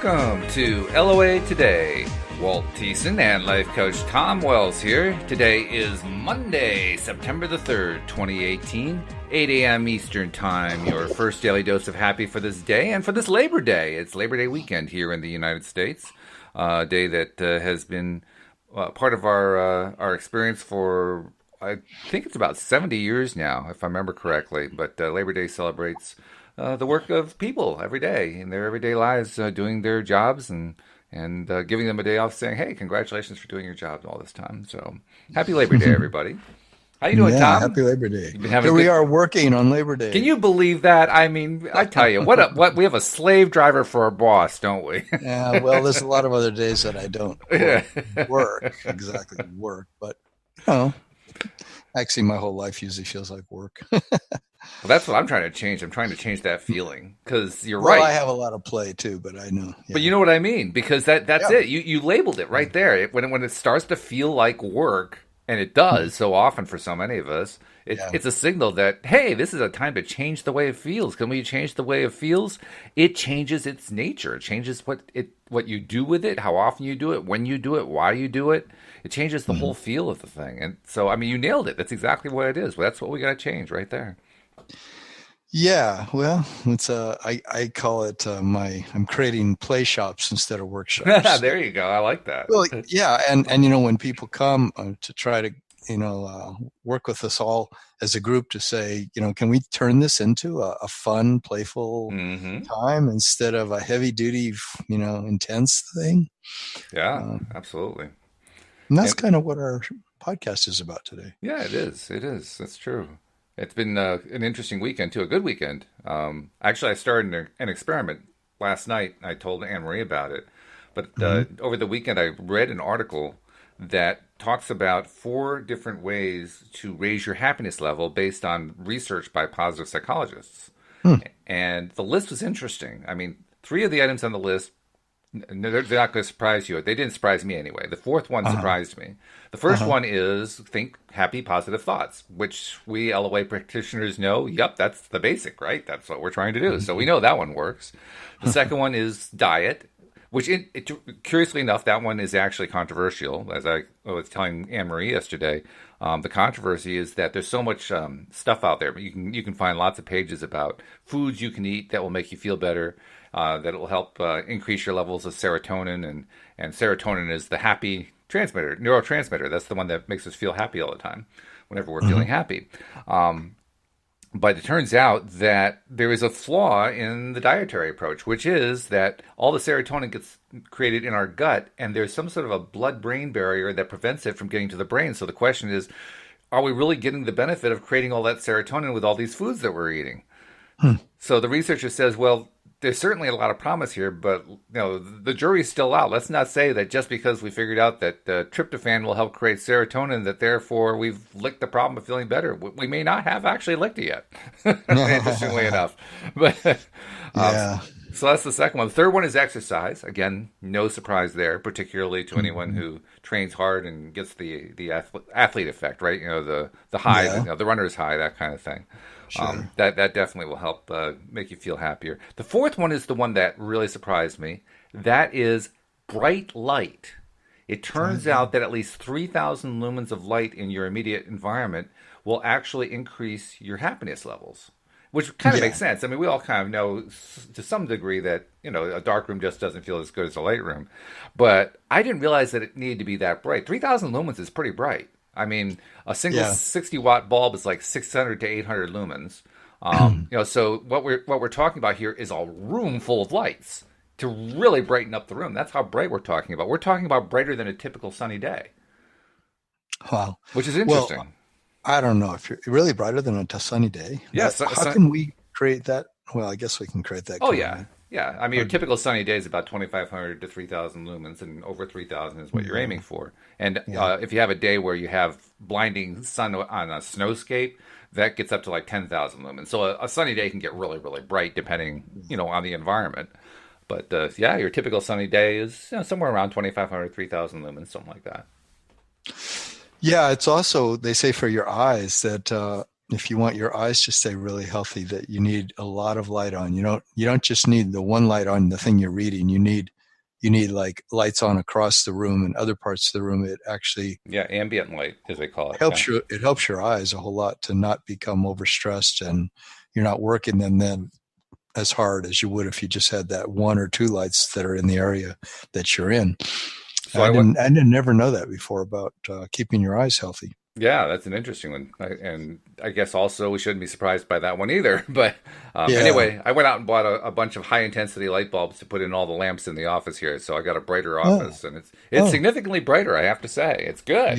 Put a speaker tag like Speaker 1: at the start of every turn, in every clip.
Speaker 1: Welcome to LOA Today. Walt Thiessen and life coach Tom Wells here. Today is Monday, September the 3rd, 2018, 8 a.m. Eastern Time. Your first daily dose of happy for this day and for this Labor Day. It's Labor Day weekend here in the United States. A day that has been part of our experience for, I think it's about 70 years now, if I remember correctly. But Labor Day celebrates the work of people every day in their everyday lives, doing their jobs and giving them a day off, saying, "Hey, congratulations for doing your job all this time." So, happy Labor Day, everybody! How you doing, Tom?
Speaker 2: Happy Labor Day. Here we are working on Labor Day.
Speaker 1: Can you believe that? I mean, I tell you, what we have a slave driver for our boss, don't we?
Speaker 2: Yeah. Well, there's a lot of other days that I don't work exactly work, but actually, my whole life usually feels like work.
Speaker 1: Well, that's what I'm trying to change. I'm trying to change that feeling because you're right.
Speaker 2: Well, I have a lot of play too, but I know. Yeah.
Speaker 1: But you know what I mean, because that's it. You labeled it right there. When it starts to feel like work, and it does so often for so many of us, it's a signal that, hey, this is a time to change the way it feels. When you change the way it feels, it changes its nature. It changes what you do with it, how often you do it, when you do it, why you do it. It changes the whole feel of the thing. And so, I mean, you nailed it. That's exactly what it is. Well, that's what we got to change right there.
Speaker 2: Yeah, well, it's I call it I'm creating play shops instead of workshops.
Speaker 1: There you go. I like that.
Speaker 2: Well, yeah, and when people come to try to work with us all as a group to say, can we turn this into a fun, playful time instead of a heavy duty, intense thing?
Speaker 1: Yeah, absolutely.
Speaker 2: And that's kind of what our podcast is about today.
Speaker 1: Yeah, it is. It is. That's true. It's been an interesting weekend, too, a good weekend. Actually, I started an experiment last night. I told Anne-Marie about it. But over the weekend, I read an article that talks about 4 different ways to raise your happiness level based on research by positive psychologists. And the list was interesting. I mean, 3 of the items on the list, they're not going to surprise you. They didn't surprise me anyway. The 4th one surprised me. The first one is think happy, positive thoughts, which we LOA practitioners know, yep, that's the basic, right? That's what we're trying to do. So we know that one works. The second one is diet, which curiously enough, that one is actually controversial. As I was telling Anne-Marie yesterday, the controversy is that there's so much stuff out there. You can find lots of pages about foods you can eat that will make you feel better, that will help increase your levels of serotonin. And serotonin is the happy neurotransmitter. That's the one that makes us feel happy all the time whenever we're feeling happy. But it turns out that there is a flaw in the dietary approach, which is that all the serotonin gets created in our gut, and there's some sort of a blood-brain barrier that prevents it from getting to the brain. So the question is, are we really getting the benefit of creating all that serotonin with all these foods that we're eating? So the researcher says, well, there's certainly a lot of promise here, but the jury's still out. Let's not say that just because we figured out that tryptophan will help create serotonin, that therefore we've licked the problem of feeling better. We may not have actually licked it yet, interestingly enough. But so that's the second one. The third one is exercise. Again, no surprise there, particularly to anyone who trains hard and gets the athlete effect, right? The high, the runner's high, that kind of thing. Sure. That definitely will help make you feel happier. The fourth one is the one that really surprised me. That is bright light. It turns out that at least 3,000 lumens of light in your immediate environment will actually increase your happiness levels, which kind of makes sense. I mean, we all kind of know to some degree that, a dark room just doesn't feel as good as a light room. But I didn't realize that it needed to be that bright. 3,000 lumens is pretty bright. I mean, a single 60-watt bulb is like 600 to 800 lumens. So what we're talking about here is a room full of lights to really brighten up the room. That's how bright we're talking about. We're talking about brighter than a typical sunny day.
Speaker 2: Wow.
Speaker 1: Which is interesting.
Speaker 2: Well, I don't know if you're really brighter than a sunny day.
Speaker 1: Yes.
Speaker 2: How can we create that? Well, I guess we can create that.
Speaker 1: Oh, yeah. Yeah, I mean, your typical sunny day is about 2,500 to 3,000 lumens, and over 3,000 is what you're aiming for. And if you have a day where you have blinding sun on a snowscape, that gets up to like 10,000 lumens. So a sunny day can get really, really bright depending, on the environment. But your typical sunny day is somewhere around 2,500, 3,000 lumens, something like that.
Speaker 2: Yeah, it's also, they say for your eyes that if you want your eyes to stay really healthy, that you need a lot of light on. You don't just need the one light on the thing you're reading. You need like lights on across the room and other parts of the room. It actually
Speaker 1: Yeah, ambient light, as they call it. Yeah.
Speaker 2: helps your eyes a whole lot to not become overstressed, and you're not working them then as hard as you would if you just had that one or two lights that are in the area that you're in.
Speaker 1: So I went.
Speaker 2: I didn't never know that before about keeping your eyes healthy.
Speaker 1: Yeah, that's an interesting one. And I guess also we shouldn't be surprised by that one either. But
Speaker 2: Yeah.
Speaker 1: anyway, I went out and bought a bunch of high intensity light bulbs to put in all the lamps in the office here. So I got a brighter
Speaker 2: Oh,
Speaker 1: office, and it's
Speaker 2: oh.
Speaker 1: significantly brighter, I have to say. It's good.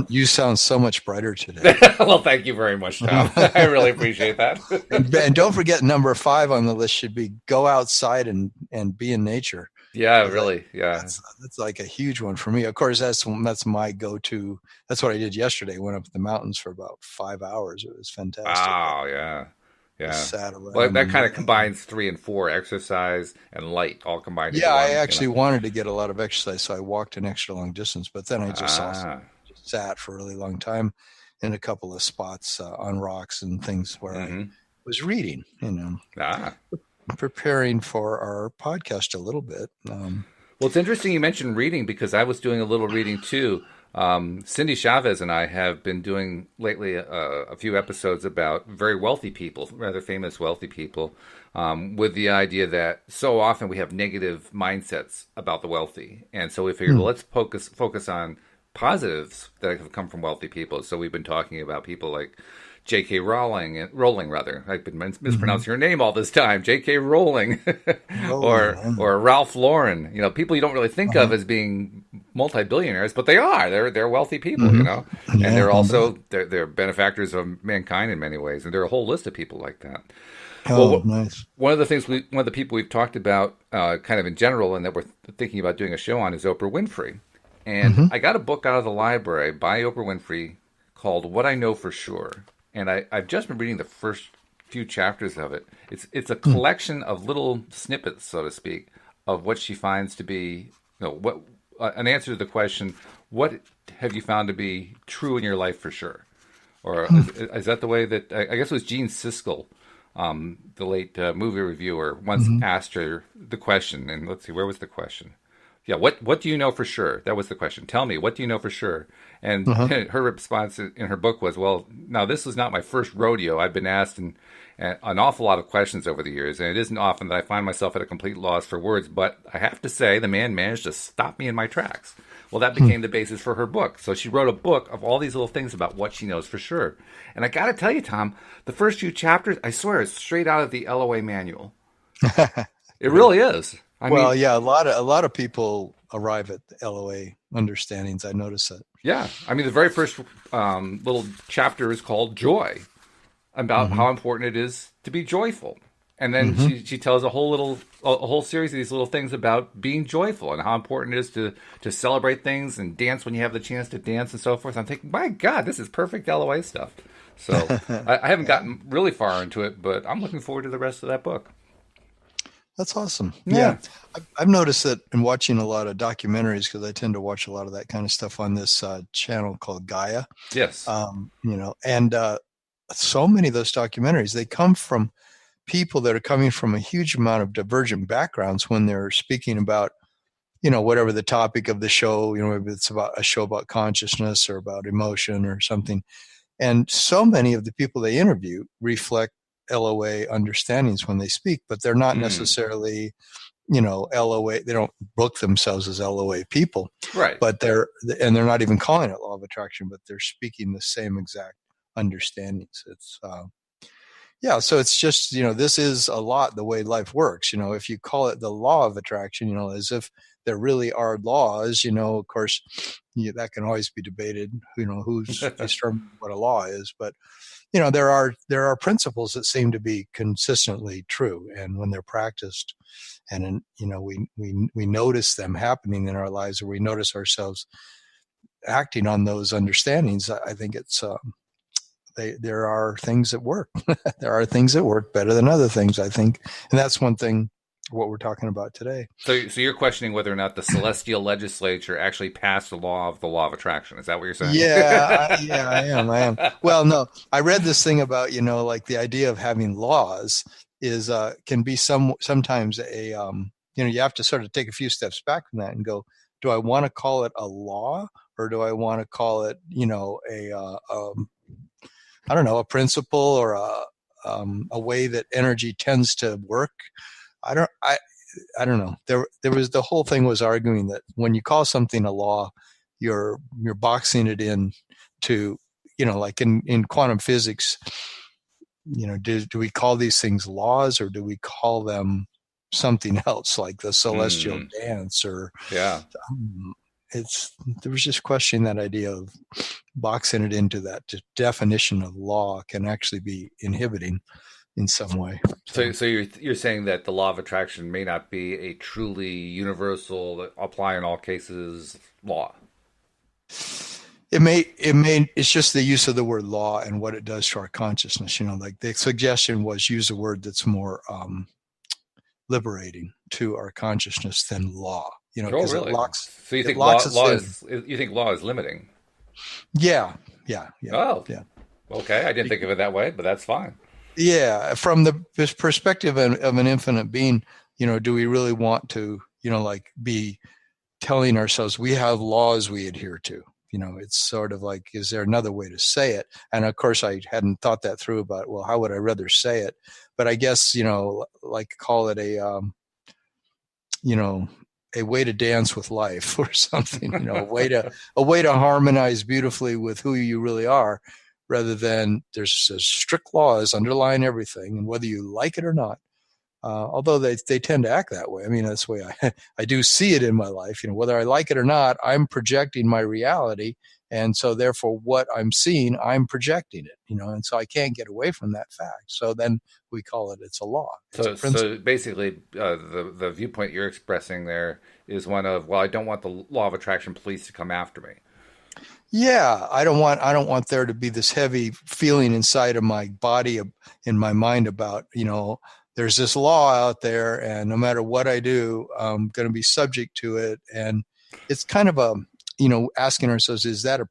Speaker 2: You sound so much brighter today.
Speaker 1: Well, thank you very much, Tom. I really appreciate that.
Speaker 2: And don't forget, number 5 on the list should be go outside and be in nature.
Speaker 1: Yeah,
Speaker 2: 'Cause
Speaker 1: really. Yeah.
Speaker 2: that's like a huge one for me. Of course, that's my go-to. That's what I did yesterday. Went up the mountains for about 5 hours. It was fantastic.
Speaker 1: Wow. Yeah.
Speaker 2: Just
Speaker 1: Yeah.
Speaker 2: sat
Speaker 1: Well,
Speaker 2: around
Speaker 1: that
Speaker 2: and
Speaker 1: kind of combines three and four, exercise and light, all combined into
Speaker 2: yeah, I
Speaker 1: one.
Speaker 2: actually wanted to get a lot of exercise, so I walked an extra long distance. But then I just also
Speaker 1: Ah.
Speaker 2: just sat for a really long time in a couple of spots on rocks and things where I
Speaker 1: Mm-hmm.
Speaker 2: was reading.
Speaker 1: Ah.
Speaker 2: Preparing for our podcast a little bit.
Speaker 1: Well, it's interesting you mentioned reading because I was doing a little reading too. Cindy Chavez and I have been doing lately a few episodes about very wealthy people, rather famous wealthy people, with the idea that so often we have negative mindsets about the wealthy, and so we figured, well, let's focus on positives that have come from wealthy people. So we've been talking about people like J.K. Rowling rather. I've been mispronouncing her name all this time. J.K. Rowling,
Speaker 2: Rolling.
Speaker 1: or Ralph Lauren. You know, people you don't really think of
Speaker 2: Uh-huh.
Speaker 1: as being multi-billionaires, but they are. They're wealthy people. You
Speaker 2: Hmm.
Speaker 1: know, and
Speaker 2: Yeah,
Speaker 1: they're
Speaker 2: I'll bet.
Speaker 1: also they're benefactors of mankind in many ways. And there are a whole list of people like that. Well,
Speaker 2: Oh, nice.
Speaker 1: one of the people we've talked about, kind of in general, and that we're thinking about doing a show on, is Oprah Winfrey. And
Speaker 2: Hmm.
Speaker 1: I got a book out of the library by Oprah Winfrey called "What I Know for Sure," and I've just been reading the first few chapters of it. It's a collection of little snippets, so to speak, of what she finds to be, what an answer to the question, "What have you found to be true in your life for sure?" Or is that the way that I guess it was Gene Siskel, the late movie reviewer, once
Speaker 2: Hmm.
Speaker 1: asked her the question, and let's see, where was the question? Yeah, what do you know for sure? That was the question. Tell me, what do you know for sure? And
Speaker 2: Uh-huh.
Speaker 1: her response in her book was, well, now this was not my first rodeo. I've been asked an awful lot of questions over the years, and it isn't often that I find myself at a complete loss for words, but I have to say the man managed to stop me in my tracks. Well, that became the basis for her book. So she wrote a book of all these little things about what she knows for sure. And I got to tell you, Tom, the first few chapters, I swear, it's straight out of the LOA manual. It
Speaker 2: Good.
Speaker 1: really is. I
Speaker 2: Well,
Speaker 1: mean,
Speaker 2: yeah, a lot of people arrive at the LOA understandings. I noticed that.
Speaker 1: yeah. I mean, the very first little chapter is called Joy, about
Speaker 2: Hmm.
Speaker 1: how important it is to be joyful. And then
Speaker 2: Hmm.
Speaker 1: she tells a whole series of these little things about being joyful and how important it is to celebrate things and dance when you have the chance to dance and so forth. I'm thinking, my God, this is perfect LOA stuff. So I haven't
Speaker 2: Yeah,
Speaker 1: gotten really far into it, but I'm looking forward to the rest of that book.
Speaker 2: that's awesome. Yeah,
Speaker 1: Yeah.
Speaker 2: I've noticed that in watching a lot of documentaries, because I tend to watch a lot of that kind of stuff on this channel called Gaia.
Speaker 1: Yes.
Speaker 2: And so many of those documentaries, they come from people that are coming from a huge amount of divergent backgrounds when they're speaking about, whatever the topic of the show, maybe it's about a show about consciousness or about emotion or something. And so many of the people they interview reflect LOA understandings when they speak, but they're not
Speaker 1: Mm.
Speaker 2: necessarily, LOA. They don't book themselves as LOA people,
Speaker 1: Right.
Speaker 2: but they're not even calling it law of attraction, but they're speaking the same exact understandings. Yeah, so it's just, this is a lot the way life works. If you call it the law of attraction, as if there really are laws, of course, that can always be debated, who's determining what a law is. But, there are principles that seem to be consistently true. And when they're practiced and, we notice them happening in our lives, or we notice ourselves acting on those understandings, I think there are things that work. There are things that work better than other things, I think. And that's one thing what we're talking about today.
Speaker 1: So you're questioning whether or not the celestial legislature actually passed the law of attraction. Is that what you're saying?
Speaker 2: Yeah, I am. Well, no, I read this thing about, like the idea of having laws is can be sometimes a you have to sort of take a few steps back from that and go, do I want to call it a law, or do I want to call it, I don't know, a principle, or a way that energy tends to work. I don't I I don't know. There was, the whole thing was arguing that when you call something a law, you're boxing it in to, like in quantum physics, do we call these things laws, or do we call them something else, like the celestial dance, or
Speaker 1: Yeah.
Speaker 2: it's there was just questioning that idea of boxing it into that definition of law can actually be inhibiting in some way.
Speaker 1: So you're saying that the law of attraction may not be a truly universal, apply in all cases law.
Speaker 2: It's just the use of the word law and what it does to our consciousness. Like the suggestion was use a word that's more liberating to our consciousness than law.
Speaker 1: Oh,
Speaker 2: because
Speaker 1: really?
Speaker 2: it locks
Speaker 1: So you think
Speaker 2: us
Speaker 1: law
Speaker 2: in.
Speaker 1: is you think law is limiting?
Speaker 2: Yeah.
Speaker 1: Oh,
Speaker 2: Yeah.
Speaker 1: okay. I didn't think of it that way, but that's fine.
Speaker 2: Yeah, from the perspective of an infinite being, do we really want to, like be telling ourselves we have laws we adhere to? It's sort of like, is there another way to say it? And of course, I hadn't thought that through about, well, how would I rather say it? But I guess, like call it a way to dance with life or something, a way to harmonize beautifully with who you really are, rather than there's strict laws underlying everything, and whether you like it or not. Although they tend to act that way. I mean, that's the way I do see it in my life. Whether I like it or not, I'm projecting my reality. And so therefore what I'm seeing, I'm projecting it, and so I can't get away from that fact. So then we call it's a law. It's a principle.
Speaker 1: So basically, the viewpoint you're expressing there is one of, well, I don't want the law of attraction police to come after me.
Speaker 2: Yeah, I don't want there to be this heavy feeling inside of my body, in my mind, about, there's this law out there, and no matter what I do, I'm going to be subject to it. And it's kind of asking ourselves, is that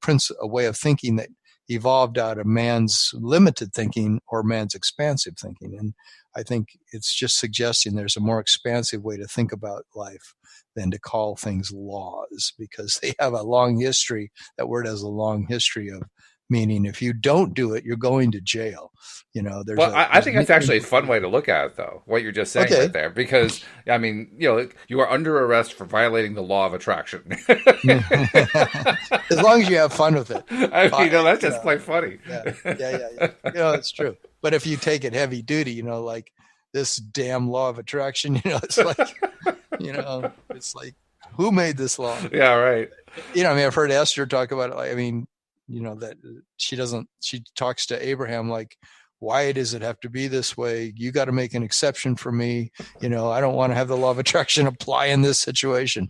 Speaker 2: a way of thinking that evolved out of man's limited thinking or man's expansive thinking? And I think it's just suggesting there's a more expansive way to think about life than to call things laws, because they have a long history. That word has a long history of meaning if you don't do it, you're going to jail.
Speaker 1: I think that's actually a fun way to look at it, though, what you're just saying right there. Because, I mean, you are under arrest for violating the law of attraction.
Speaker 2: As long as you have fun with it.
Speaker 1: I mean, that's just quite funny.
Speaker 2: Yeah. It's true. But if you take it heavy duty, like this damn law of attraction, it's like, it's like, who made this law?
Speaker 1: Yeah, right.
Speaker 2: I've heard Esther talk about it. I mean, that she talks to Abraham like, why does it have to be this way? You got to make an exception for me. I don't want to have the law of attraction apply in this situation.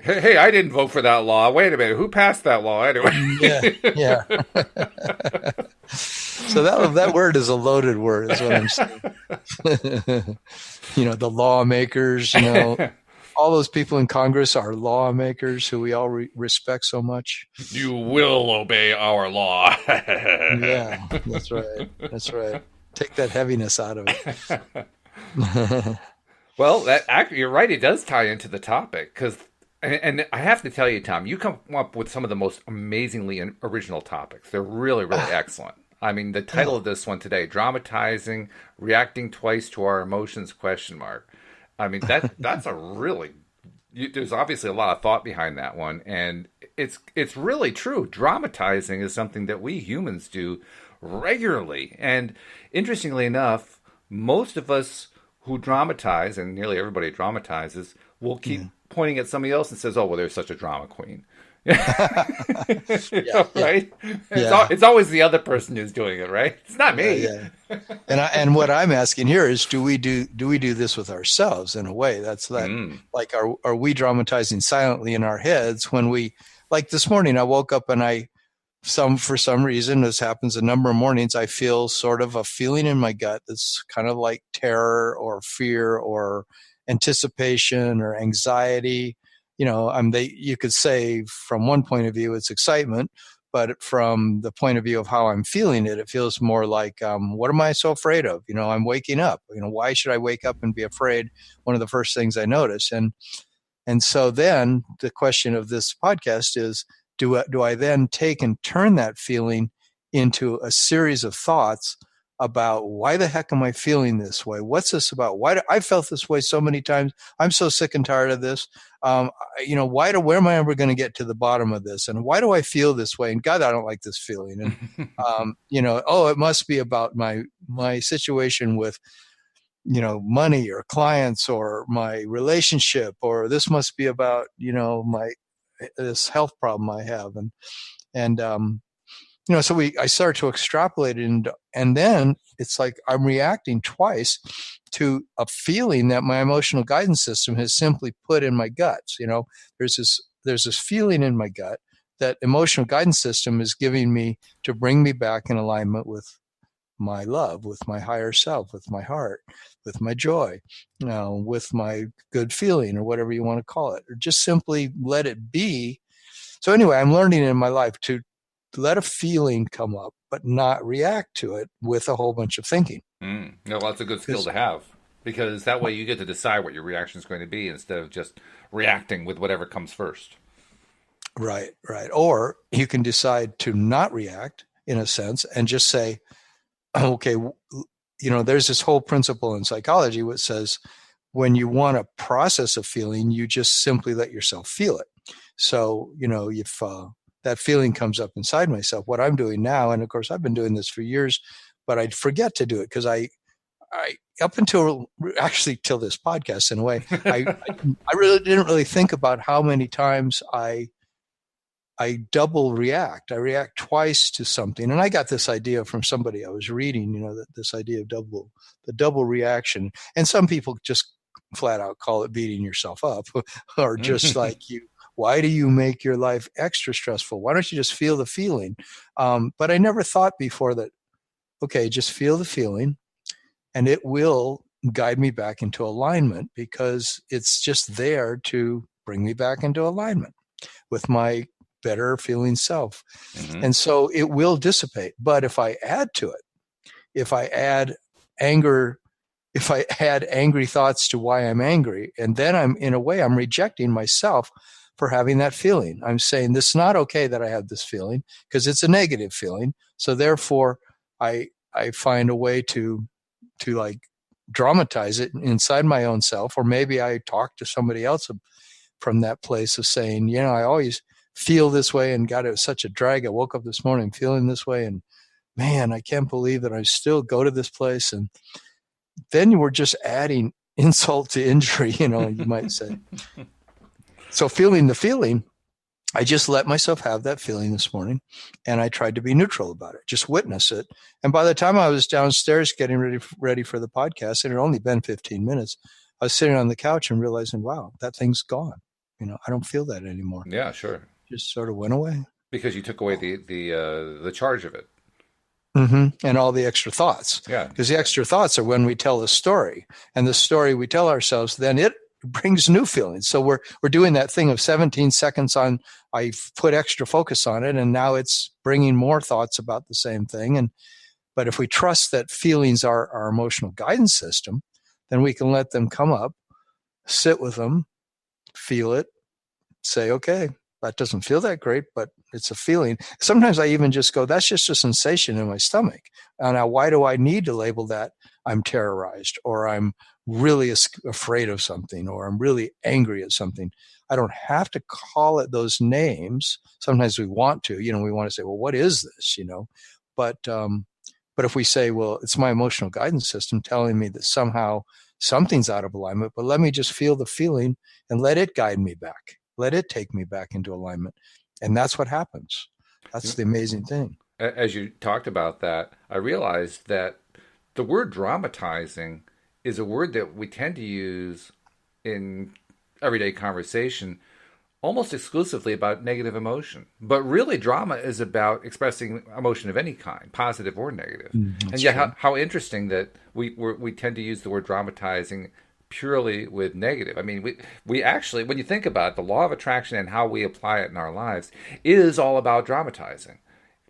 Speaker 1: Hey, I didn't vote for that law. Wait a minute, who passed that law anyway?
Speaker 2: Yeah. So that word is a loaded word, is what I'm saying. The lawmakers, all those people in Congress are lawmakers who we all respect so much.
Speaker 1: You will obey our law.
Speaker 2: Yeah, that's right. Take that heaviness out of it.
Speaker 1: Well, you're right. It does tie into the topic, and I have to tell you, Tom, you come up with some of the most amazingly original topics. They're really, really excellent. I mean, the title of this one today, Dramatizing, Reacting Twice to Our Emotions, ? I mean, that's a really, there's obviously a lot of thought behind that one. And it's really true. Dramatizing is something that we humans do regularly. And interestingly enough, most of us who dramatize, and nearly everybody dramatizes, will keep pointing at somebody else and says, oh, well, there's such a drama queen. Right? It's always the other person who's doing it, right? It's not me.
Speaker 2: And what I'm asking here is, do we do this with ourselves in a way? That's that. Like, are we dramatizing silently in our heads when we, like this morning, I woke up and I for some reason, this happens a number of mornings, I feel sort of a feeling in my gut that's kind of like terror or fear or anticipation or anxiety. You could say from one point of view it's excitement, but from the point of view of how I'm feeling it, it feels more like, what am I so afraid of? I'm waking up. Why should I wake up and be afraid? One of the first things I notice. And so then the question of this podcast is, do I then take and turn that feeling into a series of thoughts about why the heck am I feeling this way? What's this about? I felt this way so many times. I'm so sick and tired of this. Where am I ever going to get to the bottom of this? And why do I feel this way? And God, I don't like this feeling. And, it must be about my situation with, money or clients or my relationship, or this must be about, this health problem I have. So I start to extrapolate it, and then it's like I'm reacting twice to a feeling that my emotional guidance system has simply put in my guts. There's this feeling in my gut that emotional guidance system is giving me to bring me back in alignment with my love, with my higher self, with my heart, with my joy, with my good feeling, or whatever you want to call it, or just simply let it be. So anyway, I'm learning in my life to let a feeling come up, but not react to it with a whole bunch of thinking.
Speaker 1: No, well, that's a good skill to have because that way you get to decide what your reaction is going to be instead of just reacting with whatever comes first.
Speaker 2: Right, right. Or you can decide to not react in a sense and just say, okay, there's this whole principle in psychology which says when you want to process a feeling, you just simply let yourself feel it. So, if that feeling comes up inside myself, what I'm doing now, and of course I've been doing this for years, but I'd forget to do it because I up until actually till this podcast in a way, I really didn't really think about how many times I double react. I react twice to something. And I got this idea from somebody I was reading, that this idea of the double reaction. And some people just flat out call it beating yourself up or just like why do you make your life extra stressful? Why don't you just feel the feeling? But I never thought before that, okay, just feel the feeling and it will guide me back into alignment because it's just there to bring me back into alignment with my better feeling self.
Speaker 1: Mm-hmm.
Speaker 2: And so it will dissipate. But if I add to it, if I add anger, if I add angry thoughts to why I'm angry, and then I'm rejecting myself for having that feeling. I'm saying this is not okay that I have this feeling because it's a negative feeling. So therefore I find a way to like dramatize it inside my own self, or maybe I talk to somebody else from that place of saying, I always feel this way, and God, it was such a drag. I woke up this morning feeling this way, and man, I can't believe that I still go to this place. And then we're just adding insult to injury, you might say. So feeling the feeling, I just let myself have that feeling this morning, and I tried to be neutral about it, just witness it. And by the time I was downstairs getting ready for the podcast, it had only been 15 minutes, I was sitting on the couch and realizing, wow, that thing's gone. I don't feel that anymore.
Speaker 1: Yeah, sure.
Speaker 2: Just sort of went away.
Speaker 1: Because you took away the charge of it.
Speaker 2: Mm-hmm. And all the extra thoughts.
Speaker 1: Yeah.
Speaker 2: Because the extra thoughts are when we tell a story, and the story we tell ourselves, then it brings new feelings. So we're doing that thing of 17 seconds on, I put extra focus on it, and now it's bringing more thoughts about the same thing. But if we trust that feelings are our emotional guidance system, then we can let them come up, sit with them, feel it, say, okay, that doesn't feel that great, but it's a feeling. Sometimes I even just go, that's just a sensation in my stomach. Now, why do I need to label that I'm terrorized, or I'm really afraid of something, or I'm really angry at something? I don't have to call it those names. Sometimes we want to, we want to say, well, what is this, But if we say, well, it's my emotional guidance system telling me that somehow something's out of alignment, but let me just feel the feeling and let it guide me back. Let it take me back into alignment. And that's what happens. That's the amazing thing.
Speaker 1: As you talked about that, I realized that the word dramatizing is a word that we tend to use in everyday conversation almost exclusively about negative emotion. But really, drama is about expressing emotion of any kind, positive or negative. And
Speaker 2: That's
Speaker 1: yet,
Speaker 2: true.
Speaker 1: how interesting that we tend to use the word dramatizing purely with negative. I mean, we actually, when you think about it, the law of attraction and how we apply it in our lives is all about dramatizing,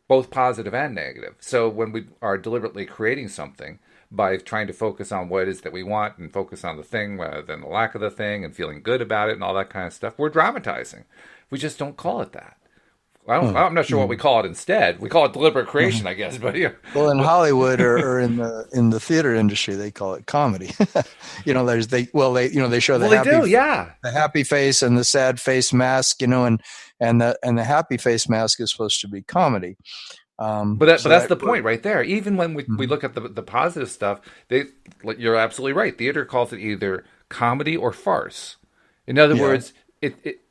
Speaker 1: both positive and negative. So when we are deliberately creating something by trying to focus on what it is that we want and focus on the thing rather than the lack of the thing and feeling good about it and all that kind of stuff, we're dramatizing. We just don't call it that.
Speaker 2: Huh.
Speaker 1: I'm not sure what we call it instead. We call it deliberate creation, I guess. But yeah,
Speaker 2: Well, in
Speaker 1: but,
Speaker 2: Hollywood or in the theater industry, they call it comedy. There's they show
Speaker 1: well, they do, yeah.
Speaker 2: the happy face and the sad face mask, and the happy face mask is supposed to be comedy.
Speaker 1: But
Speaker 2: So
Speaker 1: that's
Speaker 2: that
Speaker 1: the point right there. Even when we
Speaker 2: Mhm.
Speaker 1: look at the positive stuff, you're absolutely right. Theater calls it either comedy or farce. In other
Speaker 2: Yeah.
Speaker 1: words,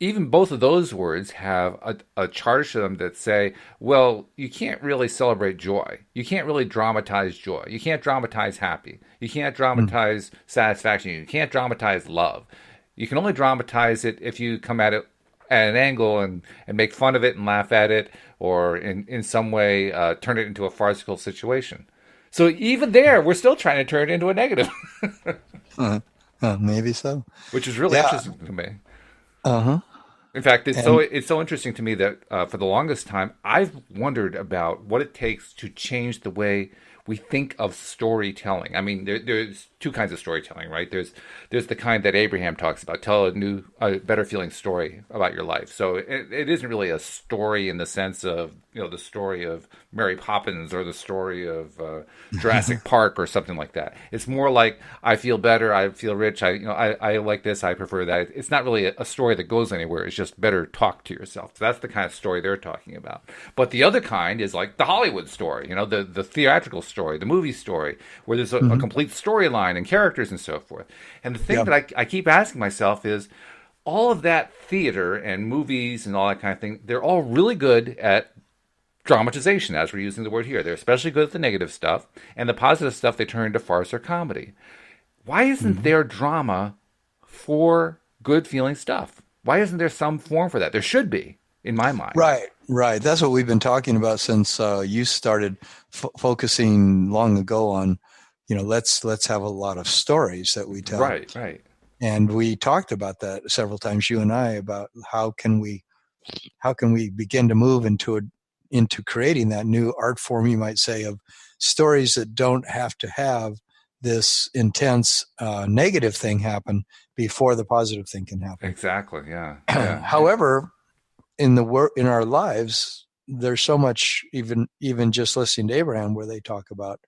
Speaker 1: even both of those words have a charge to them that say, well, you can't really celebrate joy. You can't really dramatize joy. You can't dramatize happy. You can't
Speaker 2: Mm.
Speaker 1: dramatize satisfaction. You can't dramatize love. You can only dramatize it if you come at it at an angle and make fun of it and laugh at it or in some way turn it into a farcical situation. So even there, we're still trying to turn it into a negative,
Speaker 2: Uh, maybe so.
Speaker 1: which is really
Speaker 2: Yeah.
Speaker 1: interesting to me.
Speaker 2: Uh-huh.
Speaker 1: In fact,
Speaker 2: And
Speaker 1: it's so interesting to me that for the longest time I've wondered about what it takes to change the way we think of storytelling. I mean, there's two kinds of storytelling, right? There's the kind that Abraham talks about: tell a better feeling story about your life. So it isn't really a story in the sense of the story of Mary Poppins or the story of Jurassic Park or something like that. It's more like I feel better, I feel rich, I like this, I prefer that. It's not really a story that goes anywhere. It's just better talk to yourself. So that's the kind of story they're talking about. But the other kind is like the Hollywood story, the theatrical story, the movie story, where there's a
Speaker 2: Mhm.
Speaker 1: complete storyline and characters and so forth. And the thing
Speaker 2: Yeah.
Speaker 1: that I keep asking myself is all of that theater and movies and all that kind of thing, they're all really good at dramatization, as we're using the word here. They're especially good at the negative stuff, and the positive stuff they turn into farce or comedy. Why isn't
Speaker 2: Mhm.
Speaker 1: there drama for good feeling stuff? Why isn't there some form for that? There should be, in my mind.
Speaker 2: Right, right. That's what we've been talking about since you started focusing long ago on, let's have a lot of stories that we tell.
Speaker 1: Right, right.
Speaker 2: And we talked about that several times, you and I, about how can we begin to move into creating that new art form, you might say, of stories that don't have to have this intense negative thing happen before the positive thing can happen.
Speaker 1: Exactly. Yeah, yeah.
Speaker 2: However, in our lives, there's so much, even just listening to Abraham, where they talk about,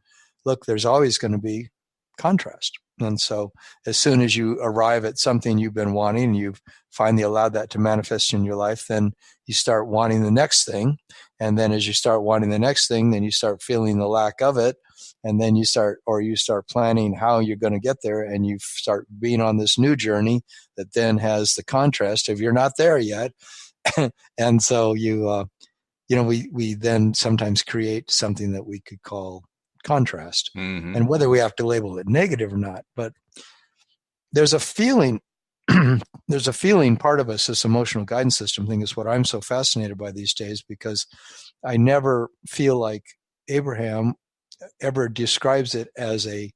Speaker 2: look, there's always going to be contrast. And so as soon as you arrive at something you've been wanting and you've finally allowed that to manifest in your life, then you start wanting the next thing. And then as you start wanting the next thing, then you start feeling the lack of it. And then you start planning how you're going to get there, and you start being on this new journey that then has the contrast of you're not there yet. And so we then sometimes create something that we could call contrast,
Speaker 1: Mm-hmm.
Speaker 2: and whether we have to label it negative or not, but there's a feeling. There's a feeling part of us, this emotional guidance system thing, is what I'm so fascinated by these days, because I never feel like Abraham ever describes it as a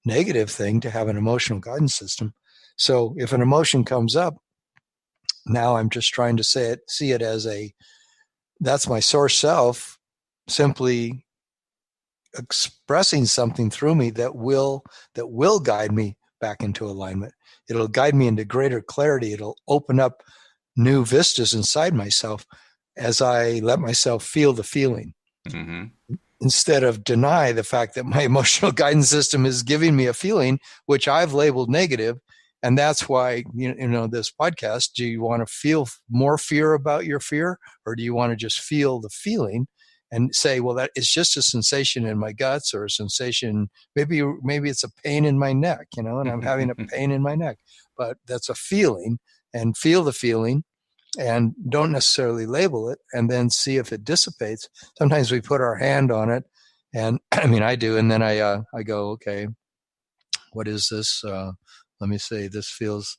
Speaker 2: negative thing to have an emotional guidance system. So if an emotion comes up, now I'm just trying to see it as that's my source self simply expressing something through me that will guide me back into alignment. It'll guide me into greater clarity. It'll open up new vistas inside myself as I let myself feel the feeling,
Speaker 1: Mm-hmm.
Speaker 2: instead of deny the fact that my emotional guidance system is giving me a feeling which I've labeled negative. And that's why, this podcast, do you want to feel more fear about your fear, or do you want to just feel the feeling and say, well, that is just a sensation in my guts, or a sensation, maybe it's a pain in my neck, and I'm having a pain in my neck, but that's a feeling, and feel the feeling, and don't necessarily label it, and then see if it dissipates. Sometimes we put our hand on it, and I mean, I do, and then I go, okay, what is this? Let me see. This feels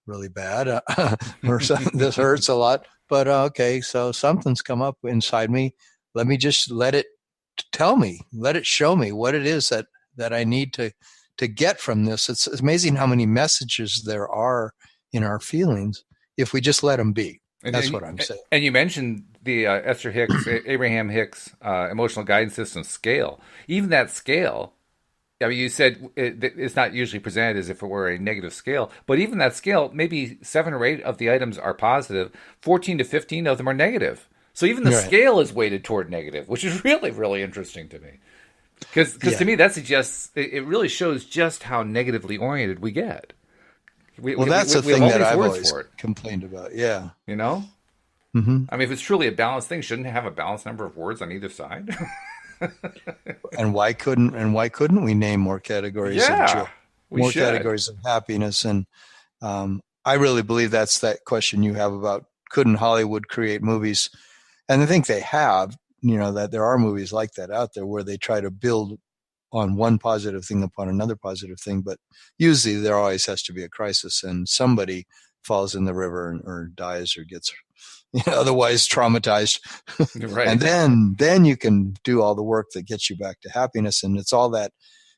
Speaker 2: really bad, or this hurts a lot. But okay, so something's come up inside me. Let me just let it tell me, let it show me what it is that I need to get from this. It's amazing how many messages there are in our feelings if we just let them be.
Speaker 1: And
Speaker 2: That's
Speaker 1: and,
Speaker 2: what I'm saying.
Speaker 1: and you mentioned the Esther Hicks, Abraham Hicks emotional guidance system scale. Even that scale, I mean, you said it's not usually presented as if it were a negative scale, but even that scale, maybe 7 or 8 of the items are positive, 14 to 15 of them are negative. So even the
Speaker 2: Right.
Speaker 1: scale is weighted toward negative, which is really, really interesting to me. Because to
Speaker 2: Yeah.
Speaker 1: me, that suggests it really shows just how negatively oriented we get.
Speaker 2: Well, that's the
Speaker 1: We have
Speaker 2: thing
Speaker 1: all
Speaker 2: that
Speaker 1: these
Speaker 2: I've
Speaker 1: words
Speaker 2: always
Speaker 1: for it,
Speaker 2: complained about. Yeah.
Speaker 1: you know?
Speaker 2: Hmm.
Speaker 1: I mean, if it's truly a balanced thing, shouldn't it have a balanced number of words on either side?
Speaker 2: And why couldn't we name more categories of joy,
Speaker 1: Yeah, we
Speaker 2: more
Speaker 1: should.
Speaker 2: categories of happiness? And I really believe that's that question you have about couldn't Hollywood create movies? And I think they have, that there are movies like that out there where they try to build on one positive thing upon another positive thing. But usually there always has to be a crisis and somebody falls in the river or dies or gets otherwise traumatized. And
Speaker 1: Right.
Speaker 2: then you can do all the work that gets you back to happiness. And it's all that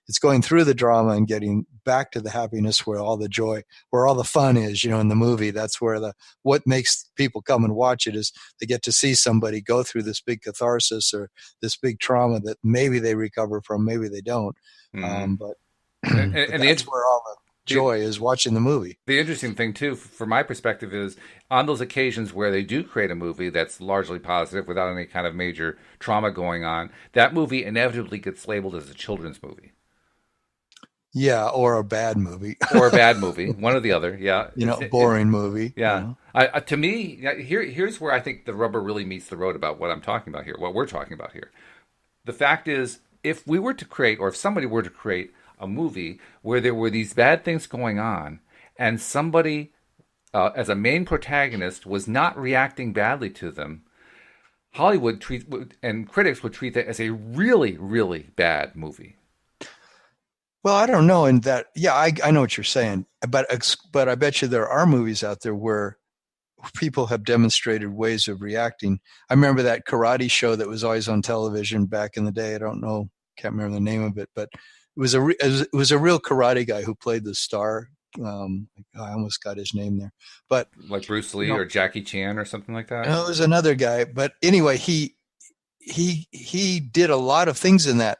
Speaker 2: it's going through the drama and getting back to the happiness where all the joy, where all the fun is, in the movie. That's where what makes people come and watch it is they get to see somebody go through this big catharsis or this big trauma that maybe they recover from, maybe they don't.
Speaker 1: Hmm.
Speaker 2: But but
Speaker 1: And
Speaker 2: that's where all the
Speaker 1: the
Speaker 2: joy is, watching the movie.
Speaker 1: the interesting thing too, from my perspective, is on those occasions where they do create a movie that's largely positive without any kind of major trauma going on, that movie inevitably gets labeled as a children's movie
Speaker 2: Yeah, or a bad movie.
Speaker 1: or a bad movie, one or the other. Yeah,
Speaker 2: Boring movie.
Speaker 1: yeah. To me, here's where I think the rubber really meets the road about what I'm talking about here, what we're talking about here. The fact is, if we were to create, or if somebody were to create a movie where there were these bad things going on, and somebody, as a main protagonist, was not reacting badly to them, and critics would treat that as a really, really bad movie.
Speaker 2: Well, I don't know. And that, yeah, I know what you're saying, but I bet you there are movies out there where people have demonstrated ways of reacting. I remember that karate show that was always on television back in the day. I don't know, can't remember the name of it, but it was a real karate guy who played the star. I almost got his name there, but
Speaker 1: Like Bruce
Speaker 2: you
Speaker 1: Lee
Speaker 2: know,
Speaker 1: or Jackie Chan or something like that.
Speaker 2: it was another guy. But anyway, he did a lot of things in that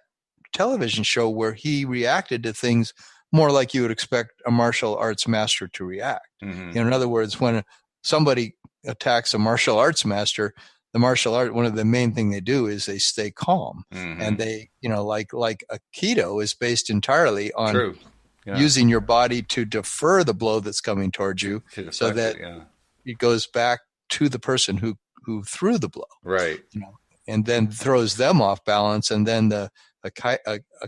Speaker 2: television show where he reacted to things more like you would expect a martial arts master to react.
Speaker 1: Hmm.
Speaker 2: In other words, when somebody attacks a martial arts master, the martial art, one of the main thing they do is they stay calm, and
Speaker 1: Hmm.
Speaker 2: they, like Aikido is based entirely on
Speaker 1: True. Yeah.
Speaker 2: using your body to defer the blow that's coming towards you,
Speaker 1: To
Speaker 2: so
Speaker 1: deflect
Speaker 2: that
Speaker 1: it. Yeah.
Speaker 2: it goes back to the person who threw the blow,
Speaker 1: Right.
Speaker 2: and then throws them off balance, and then a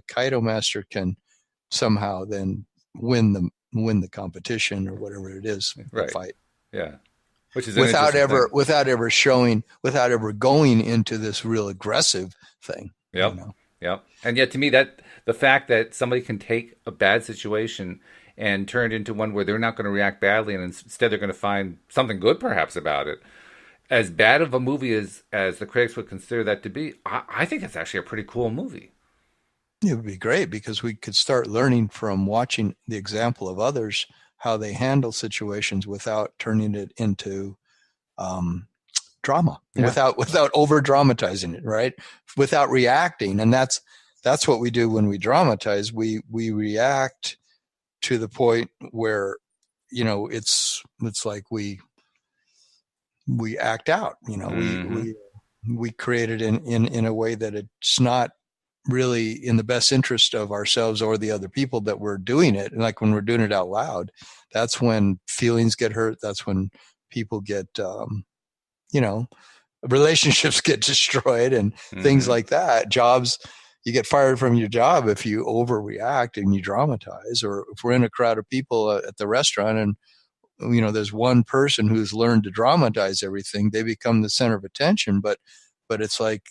Speaker 2: Kaido master can somehow then win the competition or whatever it is, the
Speaker 1: Right.
Speaker 2: fight,
Speaker 1: Yeah. Which is an
Speaker 2: without
Speaker 1: interesting
Speaker 2: ever
Speaker 1: thing.
Speaker 2: without ever showing, without ever going into this real aggressive thing,
Speaker 1: Yep. Yep. And yet, to me, that the fact that somebody can take a bad situation and turn it into one where they're not going to react badly, and instead they're going to find something good, perhaps, about it. As bad of a movie as the critics would consider that to be, I think it's actually a pretty cool movie.
Speaker 2: It would be great because we could start learning from watching the example of others how they handle situations without turning it into um, drama,
Speaker 1: Yeah.
Speaker 2: without over dramatizing it, right? Without reacting, and that's what we do when we dramatize. We react to the point where it's like we act out.
Speaker 1: Hmm.
Speaker 2: We create it in a way that it's not really in the best interest of ourselves or the other people that we're doing it. And like when we're doing it out loud, that's when feelings get hurt. That's when people get, you know, relationships get destroyed and things
Speaker 1: Hmm.
Speaker 2: like that. Jobs, you get fired from your job if you overreact and you dramatize. Or if we're in a crowd of people at the restaurant and there's one person who's learned to dramatize everything, they become the center of attention. But it's like,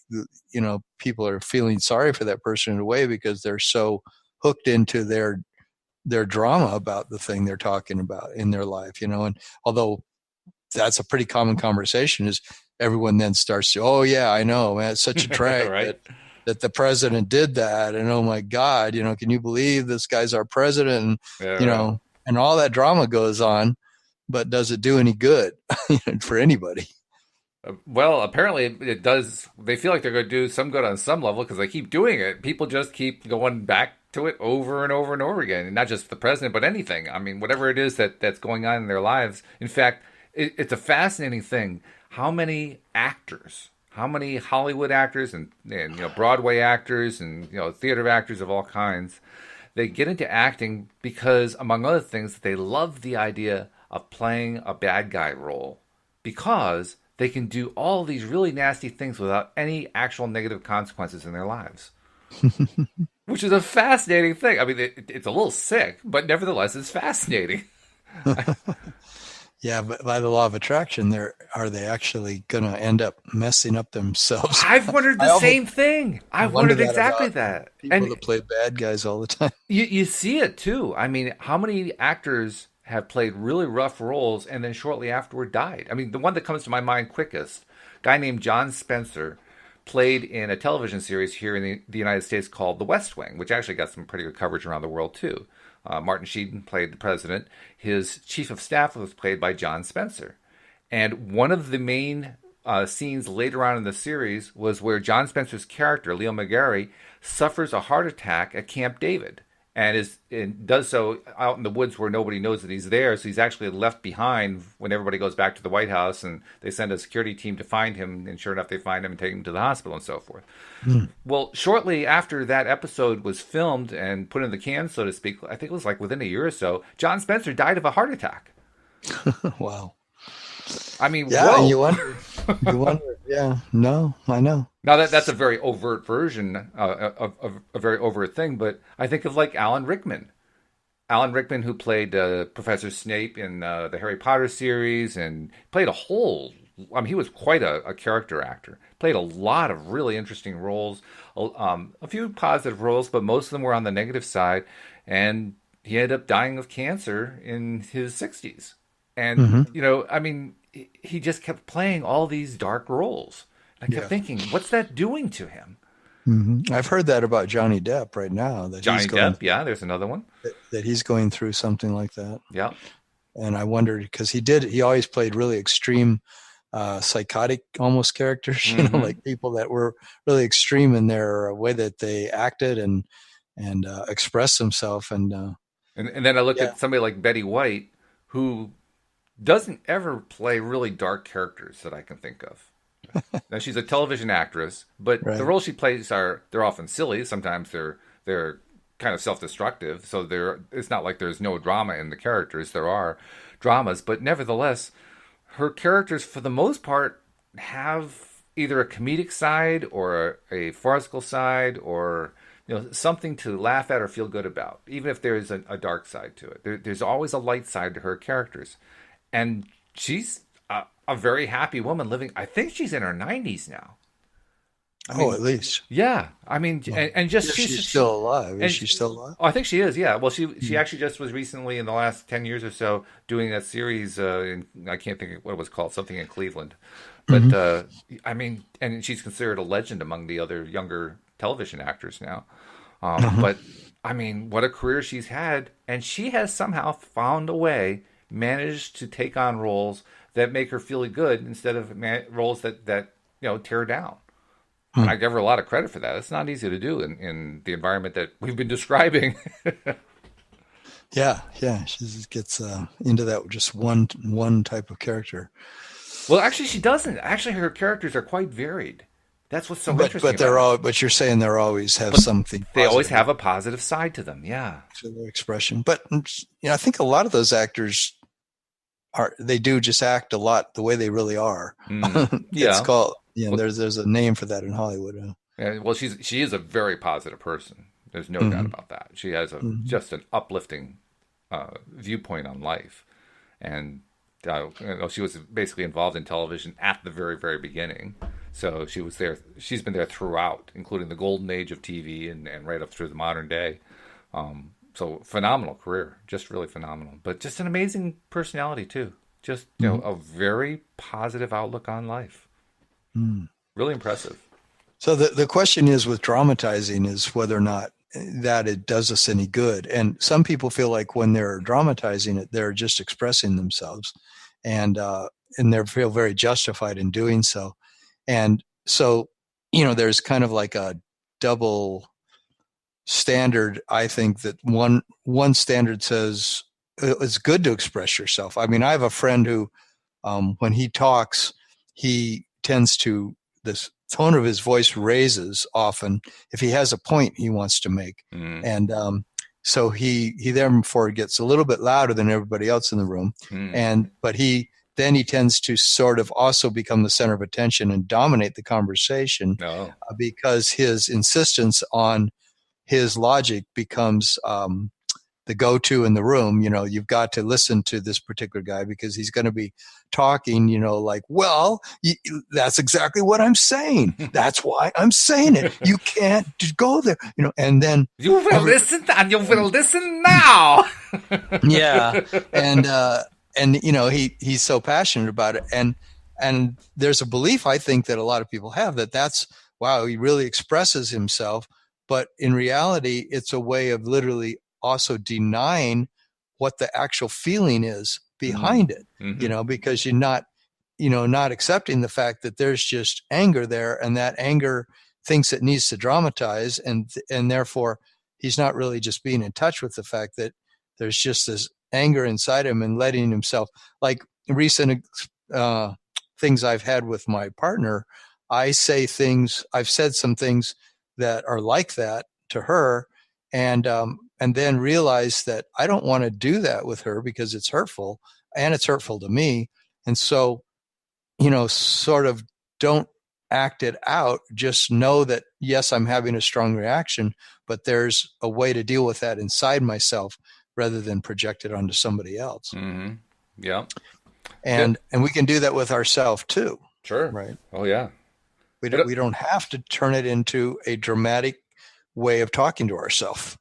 Speaker 2: people are feeling sorry for that person in a way because they're so hooked into their their drama about the thing they're talking about in their life, and although that's a pretty common conversation, is everyone then starts to, oh yeah, I know, man, it's such a drag
Speaker 1: Right?
Speaker 2: that the president did that, and oh my God, can you believe this guy's our president, and
Speaker 1: Yeah,
Speaker 2: you
Speaker 1: right.
Speaker 2: know and all that drama goes on, but does it do any good for anybody?
Speaker 1: Well, apparently it does. They feel like they're going to do some good on some level because they keep doing it. People just keep going back to it over and over and over again, and not just the president, but anything. I mean, whatever it is that's going on in their lives. In fact, it's a fascinating thing how many actors, how many Hollywood actors and Broadway actors and theater actors of all kinds, they get into acting because, among other things, they love the idea of playing a bad guy role because they can do all these really nasty things without any actual negative consequences in their lives, which is a fascinating thing. I mean, it's a little sick, but nevertheless, it's fascinating.
Speaker 2: Yeah, but by the law of attraction, are they actually going to end up messing up themselves?
Speaker 1: I've wondered the same thing.
Speaker 2: I
Speaker 1: I've
Speaker 2: wonder
Speaker 1: wondered
Speaker 2: that
Speaker 1: exactly
Speaker 2: about
Speaker 1: that.
Speaker 2: people
Speaker 1: And
Speaker 2: that play bad guys all the time.
Speaker 1: you see it too. I mean, how many actors have played really rough roles and then shortly afterward died? I mean, the one that comes to my mind quickest, a guy named John Spencer, played in a television series here in the United States called The West Wing, which actually got some pretty good coverage around the world too. Martin Sheen played the president. His chief of staff was played by John Spencer. And one of the main scenes later on in the series was where John Spencer's character, Leo McGarry, suffers a heart attack at Camp David and does so out in the woods where nobody knows that he's there. So he's actually left behind when everybody goes back to the White House, and they send a security team to find him. And sure enough, they find him and take him to the hospital and so forth.
Speaker 2: Mm.
Speaker 1: Well, shortly after that episode was filmed and put in the can, so to speak, I think it was like within a year or so, John Spencer died of a heart attack.
Speaker 2: Wow.
Speaker 1: I mean,
Speaker 2: Yeah,
Speaker 1: whoa.
Speaker 2: and you wonder. Yeah, no, I know.
Speaker 1: Now that's a very overt version of a very overt thing, but I think of like Alan Rickman. Alan Rickman, who played Professor Snape in the Harry Potter series, and played a whole. I mean, he was quite a character actor. Played a lot of really interesting roles, a few positive roles, but most of them were on the negative side. And he ended up dying of cancer in his 60s. And,
Speaker 2: Hmm.
Speaker 1: I mean, he just kept playing all these dark roles. I kept
Speaker 2: Yeah.
Speaker 1: thinking, what's that doing to him?
Speaker 2: I've heard that about Johnny Depp right now, that
Speaker 1: Johnny Depp, yeah, there's another one.
Speaker 2: he's going through something like that.
Speaker 1: Yeah.
Speaker 2: And I wondered, because he always played really extreme, psychotic almost characters,
Speaker 1: Hmm.
Speaker 2: like people that were really extreme in their way that they acted and expressed themselves.
Speaker 1: And then I look
Speaker 2: Yeah,
Speaker 1: at somebody like Betty White, who doesn't ever play really dark characters that I can think of. Now she's a television actress, but the
Speaker 2: right.
Speaker 1: roles she plays they're often silly. Sometimes they're kind of self-destructive. So it's not like there's no drama in the characters. There are dramas, but nevertheless, her characters for the most part have either a comedic side or a farcical side or something to laugh at or feel good about, even if there's a dark side to it. There's always a light side to her characters, and she's a very happy woman living. I think she's in her 90s now. I
Speaker 2: Oh,
Speaker 1: mean,
Speaker 2: at least.
Speaker 1: yeah. I mean,
Speaker 2: Well,
Speaker 1: and just
Speaker 2: if she's still alive. Is
Speaker 1: and
Speaker 2: she still alive?
Speaker 1: oh, I think she is. Yeah. Well, she
Speaker 2: Hmm.
Speaker 1: actually just was recently in the last 10 years or so doing that series. I can't think of what it was called. Something in Cleveland. But
Speaker 2: Hmm.
Speaker 1: I mean, and she's considered a legend among the other younger television actors now.
Speaker 2: Uh-huh.
Speaker 1: But I mean, what a career she's had, and she has somehow found a way, managed to take on roles that make her feel good instead of roles that tear her down. And
Speaker 2: Hmm.
Speaker 1: I give her a lot of credit for that. It's not easy to do in the environment that we've been describing.
Speaker 2: Yeah, yeah. She just gets into that with just one type of character.
Speaker 1: Well, actually, she doesn't. Actually, her characters are quite varied. That's what's so
Speaker 2: But
Speaker 1: interesting
Speaker 2: but
Speaker 1: about
Speaker 2: they're
Speaker 1: her.
Speaker 2: all but you're saying they always have
Speaker 1: But
Speaker 2: something
Speaker 1: they always
Speaker 2: positive
Speaker 1: have a positive side to them. Yeah.
Speaker 2: to their expression. But I think a lot of those actors they do just act a lot the way they really are. It's
Speaker 1: Yeah.
Speaker 2: called,
Speaker 1: Well,
Speaker 2: there's a name for that in Hollywood.
Speaker 1: well, she is a very positive person. There's no doubt
Speaker 2: Hmm.
Speaker 1: about that. She has
Speaker 2: Hmm.
Speaker 1: just an uplifting viewpoint on life, and she was basically involved in television at the very, very beginning. So she was there. She's been there throughout, including the golden age of TV and right up through the modern day. So phenomenal career, just really phenomenal, but just an amazing personality too. Just
Speaker 2: Mhm.
Speaker 1: a very positive outlook on life.
Speaker 2: Mm.
Speaker 1: Really impressive.
Speaker 2: So the question is with dramatizing is whether or not that it does us any good. And some people feel like when they're dramatizing it, they're just expressing themselves, and they feel very justified in doing so. And so, there's kind of like a double standard. I think that one standard says it's good to express yourself. I mean, I have a friend who, when he talks, he tends to, this tone of his voice raises often if he has a point he wants to make,
Speaker 1: Mm.
Speaker 2: and so he therefore gets a little bit louder than everybody else in the room,
Speaker 1: Mm.
Speaker 2: and but he tends to sort of also become the center of attention and dominate the conversation,
Speaker 1: Oh.
Speaker 2: because his insistence on his logic becomes the go-to in the room. You've got to listen to this particular guy because he's going to be talking, like, well, that's exactly what I'm saying. That's why I'm saying it. You can't go there, and then
Speaker 1: You will
Speaker 2: everybody,
Speaker 1: listen, and you will listen now.
Speaker 2: yeah. And he's so passionate about it. And there's a belief, I think, that a lot of people have, that's wow, he really expresses himself, but in reality it's a way of literally also denying what the actual feeling is
Speaker 1: Mm.
Speaker 2: behind it,
Speaker 1: Mm-hmm.
Speaker 2: because you're not accepting the fact that there's just anger there, and that anger thinks it needs to dramatize, and therefore he's not really just being in touch with the fact that there's just this anger inside him, and letting himself, like recent uh, things I've had with my partner. I've said some things that are like that to her, and then realize that I don't want to do that with her because it's hurtful, and it's hurtful to me. And so, sort of don't act it out. Just know that, yes, I'm having a strong reaction, but there's a way to deal with that inside myself rather than project it onto somebody else.
Speaker 1: Mm-hmm. Yeah. Yeah.
Speaker 2: And we can do that with ourselves too,
Speaker 1: Sure.
Speaker 2: right?
Speaker 1: Oh yeah.
Speaker 2: We
Speaker 1: It,
Speaker 2: don't have to turn it into a dramatic way of talking to ourselves.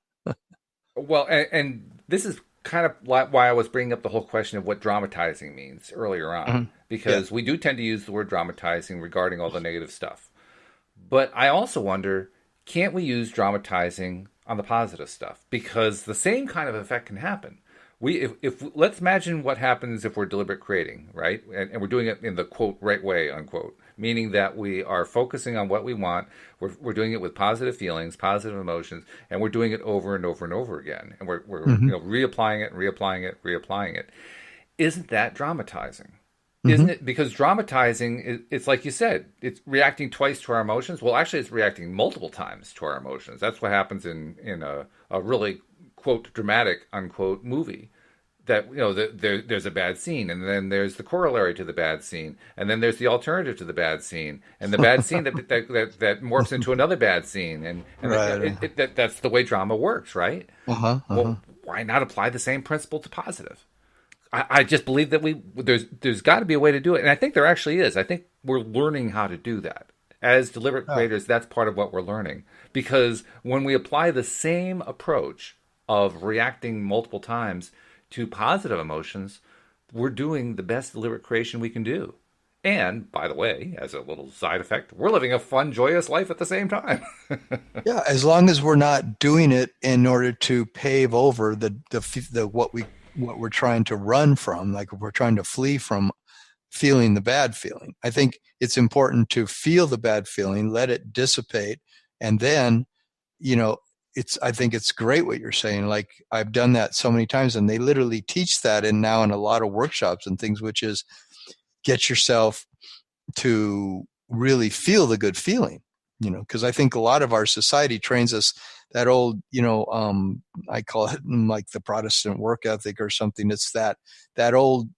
Speaker 1: well, and this is kind of why I was bringing up the whole question of what dramatizing means earlier on,
Speaker 2: Mm-hmm. Yeah.
Speaker 1: because we do tend to use the word dramatizing regarding all the negative stuff. But I also wonder, can't we use dramatizing on the positive stuff? Because the same kind of effect can happen. If let's imagine what happens if we're deliberate creating, right? And we're doing it in the quote right way, unquote, meaning that we are focusing on what we want. We're doing it with positive feelings, positive emotions, and we're doing it over and over and over again. And we're
Speaker 2: Mm-hmm.
Speaker 1: reapplying it, reapplying it, reapplying it. Isn't that dramatizing?
Speaker 2: Mm-hmm.
Speaker 1: Isn't it? Because dramatizing, it's like you said, it's reacting twice to our emotions. Well, actually, it's reacting multiple times to our emotions. That's what happens in a really quote dramatic unquote movie. That there's a bad scene, and then there's the corollary to the bad scene, and then there's the alternative to the bad scene, and the bad scene that morphs into another bad scene, and
Speaker 2: Right.
Speaker 1: that's the way drama works, right?
Speaker 2: Uh-huh.
Speaker 1: Well,
Speaker 2: Uh-huh.
Speaker 1: why not apply the same principle to positive? I just believe that there's got to be a way to do it, and I think there actually is. I think we're learning how to do that as deliberate
Speaker 2: Yeah.
Speaker 1: creators. That's part of what we're learning, because when we apply the same approach of reacting multiple times to positive emotions, we're doing the best deliberate creation we can do. And by the way, as a little side effect, we're living a fun, joyous life at the same time.
Speaker 2: Yeah, as long as we're not doing it in order to pave over the what we're trying to run from, like if we're trying to flee from feeling the bad feeling. I think it's important to feel the bad feeling, let it dissipate, and then, you know, I think it's great what you're saying. Like I've done that so many times, and they literally teach that in now in a lot of workshops and things, which is get yourself to really feel the good feeling, because I think a lot of our society trains us that old, I call it like the Protestant work ethic or something. It's that old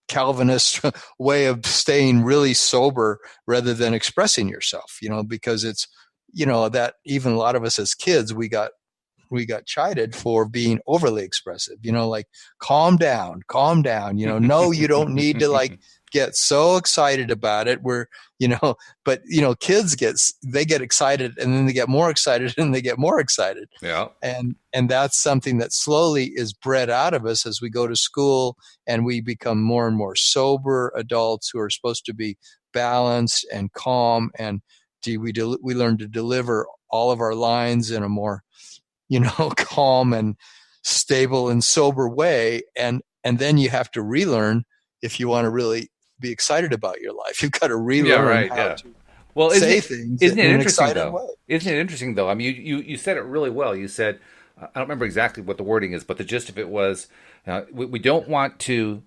Speaker 2: Calvinist way of staying really sober rather than expressing yourself, because it's, that even a lot of us as kids, we got chided for being overly expressive, like calm down, no, you don't need to like get so excited about it. But kids get excited, and then they get more excited, and they get more excited.
Speaker 1: Yeah.
Speaker 2: And that's something that slowly is bred out of us as we go to school and we become more and more sober adults who are supposed to be balanced and calm, and we learn to deliver all of our lines in a more calm and stable and sober way, and then you have to relearn if you want to really be excited about your life. You've got to
Speaker 1: Yeah,
Speaker 2: relearn
Speaker 1: right.
Speaker 2: how
Speaker 1: Yeah.
Speaker 2: to
Speaker 1: Well,
Speaker 2: say things
Speaker 1: isn't
Speaker 2: in
Speaker 1: it
Speaker 2: an
Speaker 1: interesting
Speaker 2: excited
Speaker 1: though?
Speaker 2: way.
Speaker 1: Isn't it interesting though? I mean, you said it really well. You said, I don't remember exactly what the wording is, but the gist of it was, we don't want to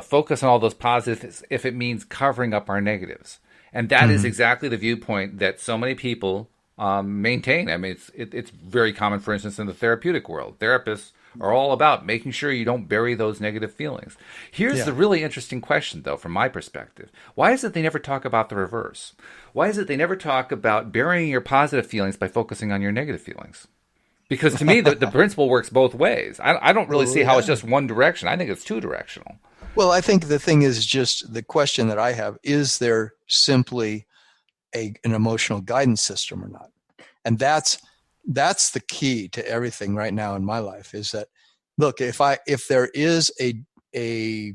Speaker 1: focus on all those positives if it means covering up our negatives, and that is
Speaker 2: Mm-hmm.
Speaker 1: exactly the viewpoint that so many people maintain. I mean, it's very common, for instance, in the therapeutic world. Therapists are all about making sure you don't bury those negative feelings. Here's
Speaker 2: Yeah.
Speaker 1: the really interesting question, though, from my perspective. Why is it they never talk about the reverse? Why is it they never talk about burying your positive feelings by focusing on your negative feelings? Because to me, the principle works both ways. I don't really
Speaker 2: Well,
Speaker 1: see how it's
Speaker 2: yeah.
Speaker 1: just one direction. I think it's two directional.
Speaker 2: Well, I think the thing is just the question that I have: is there simply an emotional guidance system or not? And that's the key to everything right now in my life. Is that, look, if there is a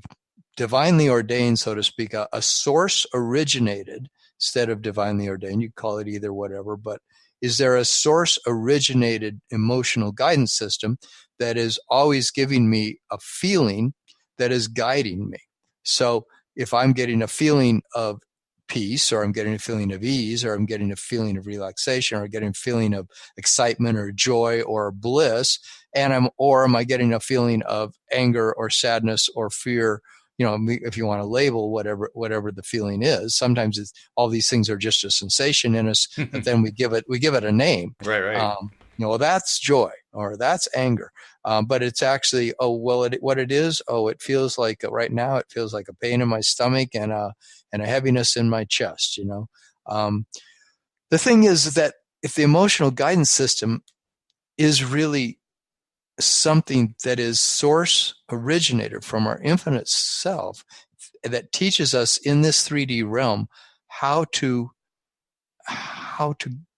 Speaker 2: divinely ordained, so to speak, a source originated instead of divinely ordained, you call it either, whatever, but is there a source originated emotional guidance system that is always giving me a feeling that is guiding me? So if I'm getting a feeling of peace, or I'm getting a feeling of ease, or I'm getting a feeling of relaxation, or getting a feeling of excitement or joy or bliss, or am I getting a feeling of anger or sadness or fear? If you want to label whatever the feeling is, sometimes all these things are just a sensation in us, but then we give it a name.
Speaker 1: Right, right.
Speaker 2: Well, that's joy or that's anger, but it's actually, what it is. Oh, it feels like right now it feels like a pain in my stomach and a heaviness in my chest. The thing is that if the emotional guidance system is really something that is source originated from our infinite self, that teaches us in this 3D realm how to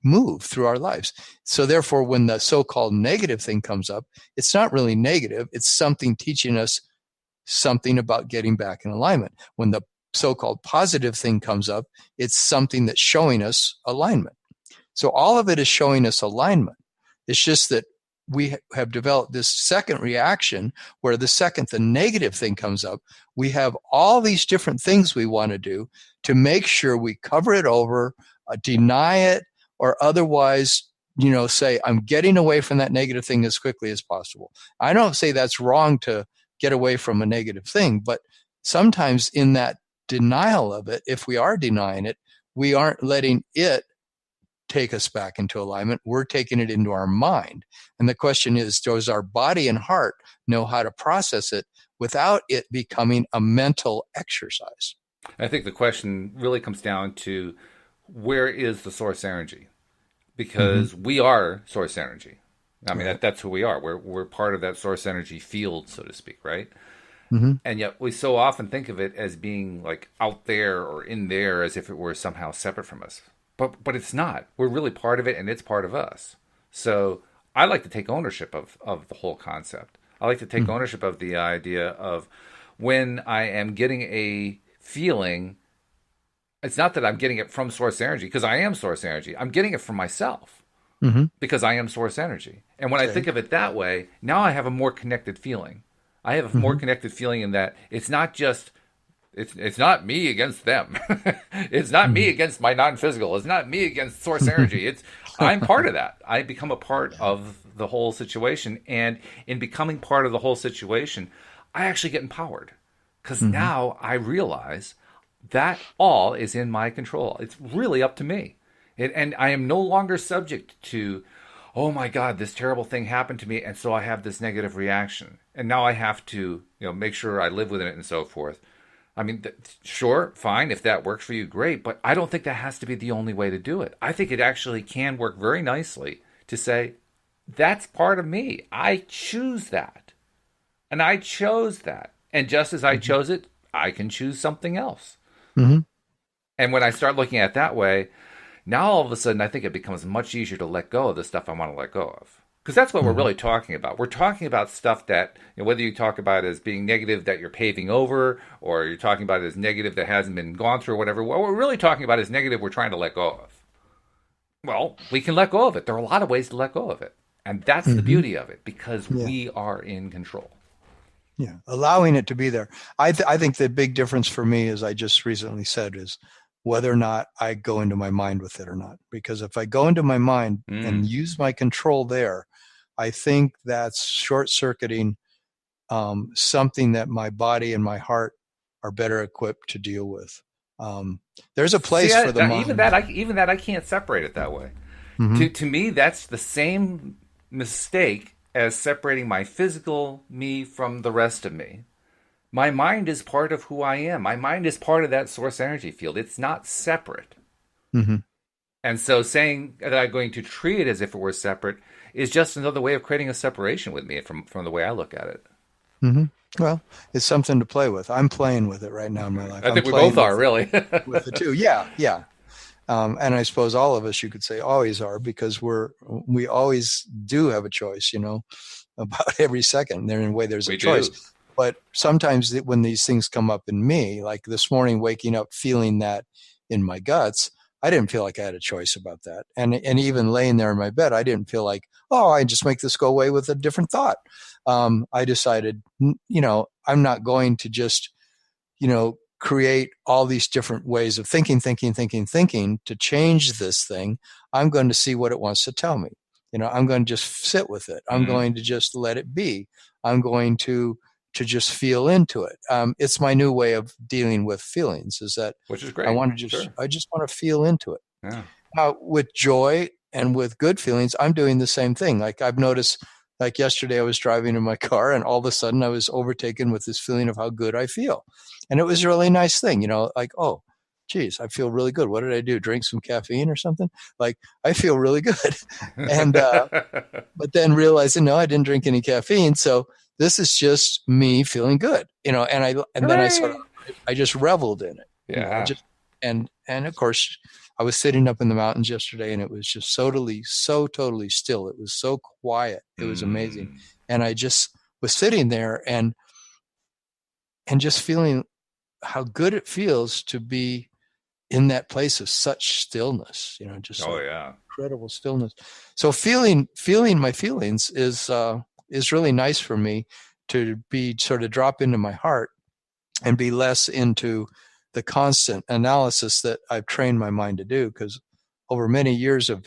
Speaker 2: move through our lives. So therefore, when the so-called negative thing comes up, it's not really negative. It's something teaching us something about getting back in alignment. When the so-called positive thing comes up, it's something that's showing us alignment. So all of it is showing us alignment. It's just that we have developed this second reaction where the second the negative thing comes up, we have all these different things we want to do to make sure we cover it over, deny it, or otherwise, say, I'm getting away from that negative thing as quickly as possible. I don't say that's wrong to get away from a negative thing, but sometimes in that denial of it, if we are denying it, we aren't letting it take us back into alignment. We're taking it into our mind. And the question is, does our body and heart know how to process it without it becoming a mental exercise?
Speaker 1: I think the question really comes down to, where is the source energy?
Speaker 2: Mm-hmm.
Speaker 1: Because we are source energy. I mean,
Speaker 2: Right.
Speaker 1: that's who we are. We're part of that source energy field, so to speak, right?
Speaker 2: Mm-hmm.
Speaker 1: And yet we so often think of it as being like out there or in there, as if it were somehow separate from us. But it's not. We're really part of it, and it's part of us. So I like to take ownership of the whole concept. I like to take
Speaker 2: Mm-hmm.
Speaker 1: ownership of the idea of, when I am getting a feeling, it's not that I'm getting it from source energy, because I am source energy. I'm getting it from myself,
Speaker 2: Mm-hmm.
Speaker 1: because I am source energy. And when I
Speaker 2: Okay.
Speaker 1: think of it that way, now I have a more connected feeling. I have a more
Speaker 2: Mm-hmm.
Speaker 1: connected feeling in that it's not just, it's not me against them. It's not me against my non-physical. It's not me against source
Speaker 2: Mm-hmm.
Speaker 1: energy. It's, I'm part of that. I become a part of the whole situation, and in becoming part of the whole situation, I actually get empowered, because
Speaker 2: Mm-hmm.
Speaker 1: now I realize that all is in my control. It's really up to me. And I am no longer subject to, oh my God, this terrible thing happened to me, and so I have this negative reaction, and now I have to, make sure I live within it and so forth. I mean, sure, fine, if that works for you, great, but I don't think that has to be the only way to do it. I think it actually can work very nicely to say, that's part of me. I choose that, and I chose that, and just as I chose it, I can choose something else.
Speaker 2: Mm-hmm.
Speaker 1: And when I start looking at it that way, now all of a sudden I think it becomes much easier to let go of the stuff I want to let go of. Because that's what we're
Speaker 2: Mm-hmm.
Speaker 1: really talking about. We're talking about stuff that, whether you talk about it as being negative that you're paving over, or you're talking about it as negative that hasn't been gone through, or whatever. What we're really talking about is negative we're trying to let go of. Well, we can let go of it. There are a lot of ways to let go of it. And that's the
Speaker 2: Mm-hmm.
Speaker 1: beauty of it, because
Speaker 2: Yeah.
Speaker 1: we are in control.
Speaker 2: Yeah. Allowing it to be there. I think the big difference for me, as I just recently said, is whether or not I go into my mind with it or not. Because if I go into my mind and
Speaker 1: Mm.
Speaker 2: use my control there, I think that's short circuiting something that my body and my heart are better equipped to deal with. Um, there's a
Speaker 1: See,
Speaker 2: place for the mind.
Speaker 1: even that I can't separate it that way.
Speaker 2: Mm-hmm.
Speaker 1: To me, that's the same mistake as separating my physical me from the rest of me. My mind is part of who I am. My mind is part of that source energy field. It's not separate.
Speaker 2: Mm-hmm.
Speaker 1: And so saying that I'm going to treat it as if it were separate is just another way of creating a separation with me from the way I look at it.
Speaker 2: Mm-hmm. Well, it's something to play with. I'm playing with it right now in my life.
Speaker 1: I
Speaker 2: I'm
Speaker 1: think we both
Speaker 2: playing
Speaker 1: are, really.
Speaker 2: with the two. Yeah, yeah. And I suppose all of us, you could say, always are, because we always do have a choice, about every second. There in a way, there's a
Speaker 1: We
Speaker 2: choice.
Speaker 1: do.
Speaker 2: But sometimes when these things come up in me, like this morning, waking up feeling that in my guts, I didn't feel like I had a choice about that. And even laying there in my bed, I didn't feel like, oh, I just make this go away with a different thought. I decided, I'm not going to just create all these different ways of thinking to change this thing. I'm going to see what it wants to tell me. I'm going to just sit with it. I'm
Speaker 1: Mm.
Speaker 2: going to just let it be. I'm going to just feel into it. It's my new way of dealing with feelings. Is that
Speaker 1: Which is great. Sure.
Speaker 2: I just want to feel into it.
Speaker 1: Yeah.
Speaker 2: Now, with joy and with good feelings, I'm doing the same thing. Like I've noticed, like yesterday, I was driving in my car, and all of a sudden, I was overtaken with this feeling of how good I feel, and it was a really nice thing. Like, oh, geez, I feel really good. What did I do? Drink some caffeine or something? Like I feel really good, and but then realizing, no, I didn't drink any caffeine, so this is just me feeling good. And then
Speaker 1: Hooray!
Speaker 2: I just reveled in it. I
Speaker 1: Yeah.
Speaker 2: just and of course I was sitting up in the mountains yesterday, and it was just so totally still. It was so quiet. It was amazing.
Speaker 1: Mm.
Speaker 2: And I just was sitting there and just feeling how good it feels to be in that place of such stillness, just
Speaker 1: Oh,
Speaker 2: like
Speaker 1: yeah.
Speaker 2: incredible stillness. So feeling my feelings is really nice for me, to be sort of drop into my heart and be less into the constant analysis that I've trained my mind to do. Because over many years of,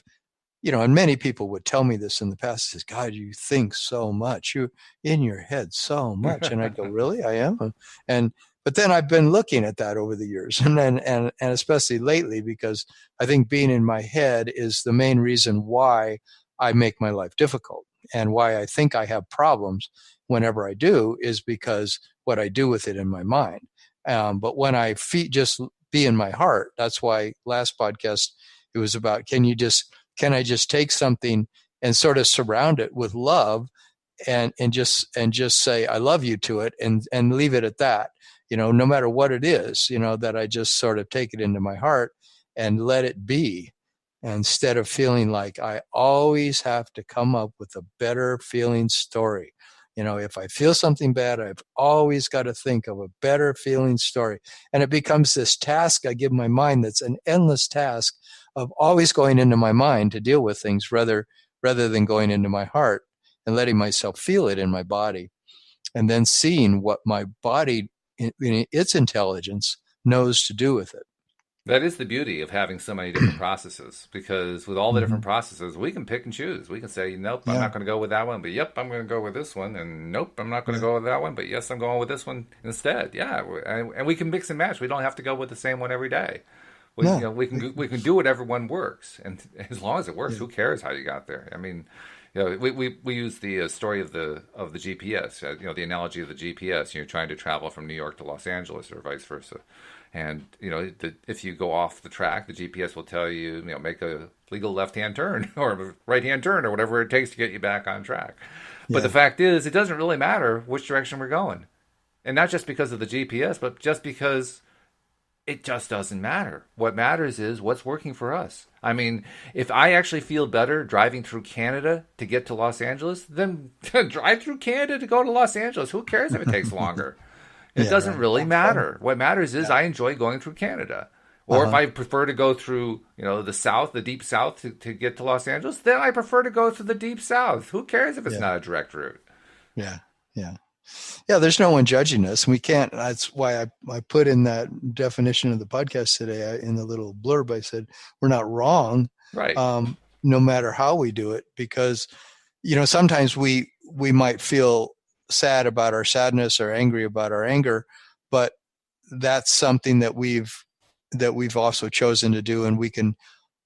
Speaker 2: and many people would tell me this in the past, says, God, you think so much, you're in your head so much. And I'd go, really? I am? And, but then I've been looking at that over the years, and especially lately, because I think being in my head is the main reason why I make my life difficult, and why I think I have problems whenever I do, is because what I do with it in my mind. But when I just be in my heart, that's why last podcast, it was about, can I just take something and sort of surround it with love, and just say I love you to it, and leave it at that. No matter what it is, that I just sort of take it into my heart and let it be, instead of feeling like I always have to come up with a better feeling story. If I feel something bad, I've always got to think of a better feeling story. And it becomes this task I give my mind, that's an endless task of always going into my mind to deal with things, rather than going into my heart and letting myself feel it in my body, and then seeing what my body, in its intelligence, knows to do with it.
Speaker 1: That is the beauty of having so many different processes, because with all the
Speaker 2: Mm-hmm.
Speaker 1: different processes, we can pick and choose. We can say, nope, I'm
Speaker 2: Yeah,
Speaker 1: not going to go with that one, but yep, I'm going to go with this one, and nope, I'm not going to
Speaker 2: yeah,
Speaker 1: go with that one, but yes, I'm going with this one instead. Yeah, and we can mix and match. We don't have to go with the same one every day.
Speaker 2: no,
Speaker 1: We can do whatever one works, and as long as it works,
Speaker 2: yeah,
Speaker 1: who cares how you got there? I mean, we use the story of the GPS. The analogy of the GPS. You're trying to travel from New York to Los Angeles, or vice versa, and if you go off the track, the GPS will tell you, make a legal left-hand turn or a right-hand turn, or whatever it takes to get you back on track. But the
Speaker 2: yeah,
Speaker 1: fact is, it doesn't really matter which direction we're going. And not just because of the GPS, but just because it just doesn't matter. What matters is what's working for us. I mean, if I actually feel better driving through Canada to get to Los Angeles, then drive through Canada to go to Los Angeles. Who cares if it takes longer? It
Speaker 2: Yeah,
Speaker 1: doesn't
Speaker 2: right.
Speaker 1: really
Speaker 2: Have fun.
Speaker 1: matter. What matters is
Speaker 2: Yeah.
Speaker 1: I enjoy going through Canada. Or if
Speaker 2: Uh-huh.
Speaker 1: I prefer to go through, the south, the deep south to get to Los Angeles, then I prefer to go to the deep south. Who cares if it's
Speaker 2: Yeah.
Speaker 1: not a direct route?
Speaker 2: Yeah. Yeah. Yeah, there's no one judging us. We can't. That's why I put in that definition of the podcast today in the little blurb. I said we're not wrong,
Speaker 1: Right.
Speaker 2: no matter how we do it, because sometimes we might feel sad about our sadness or angry about our anger, but that's something that we've also chosen to do, and we can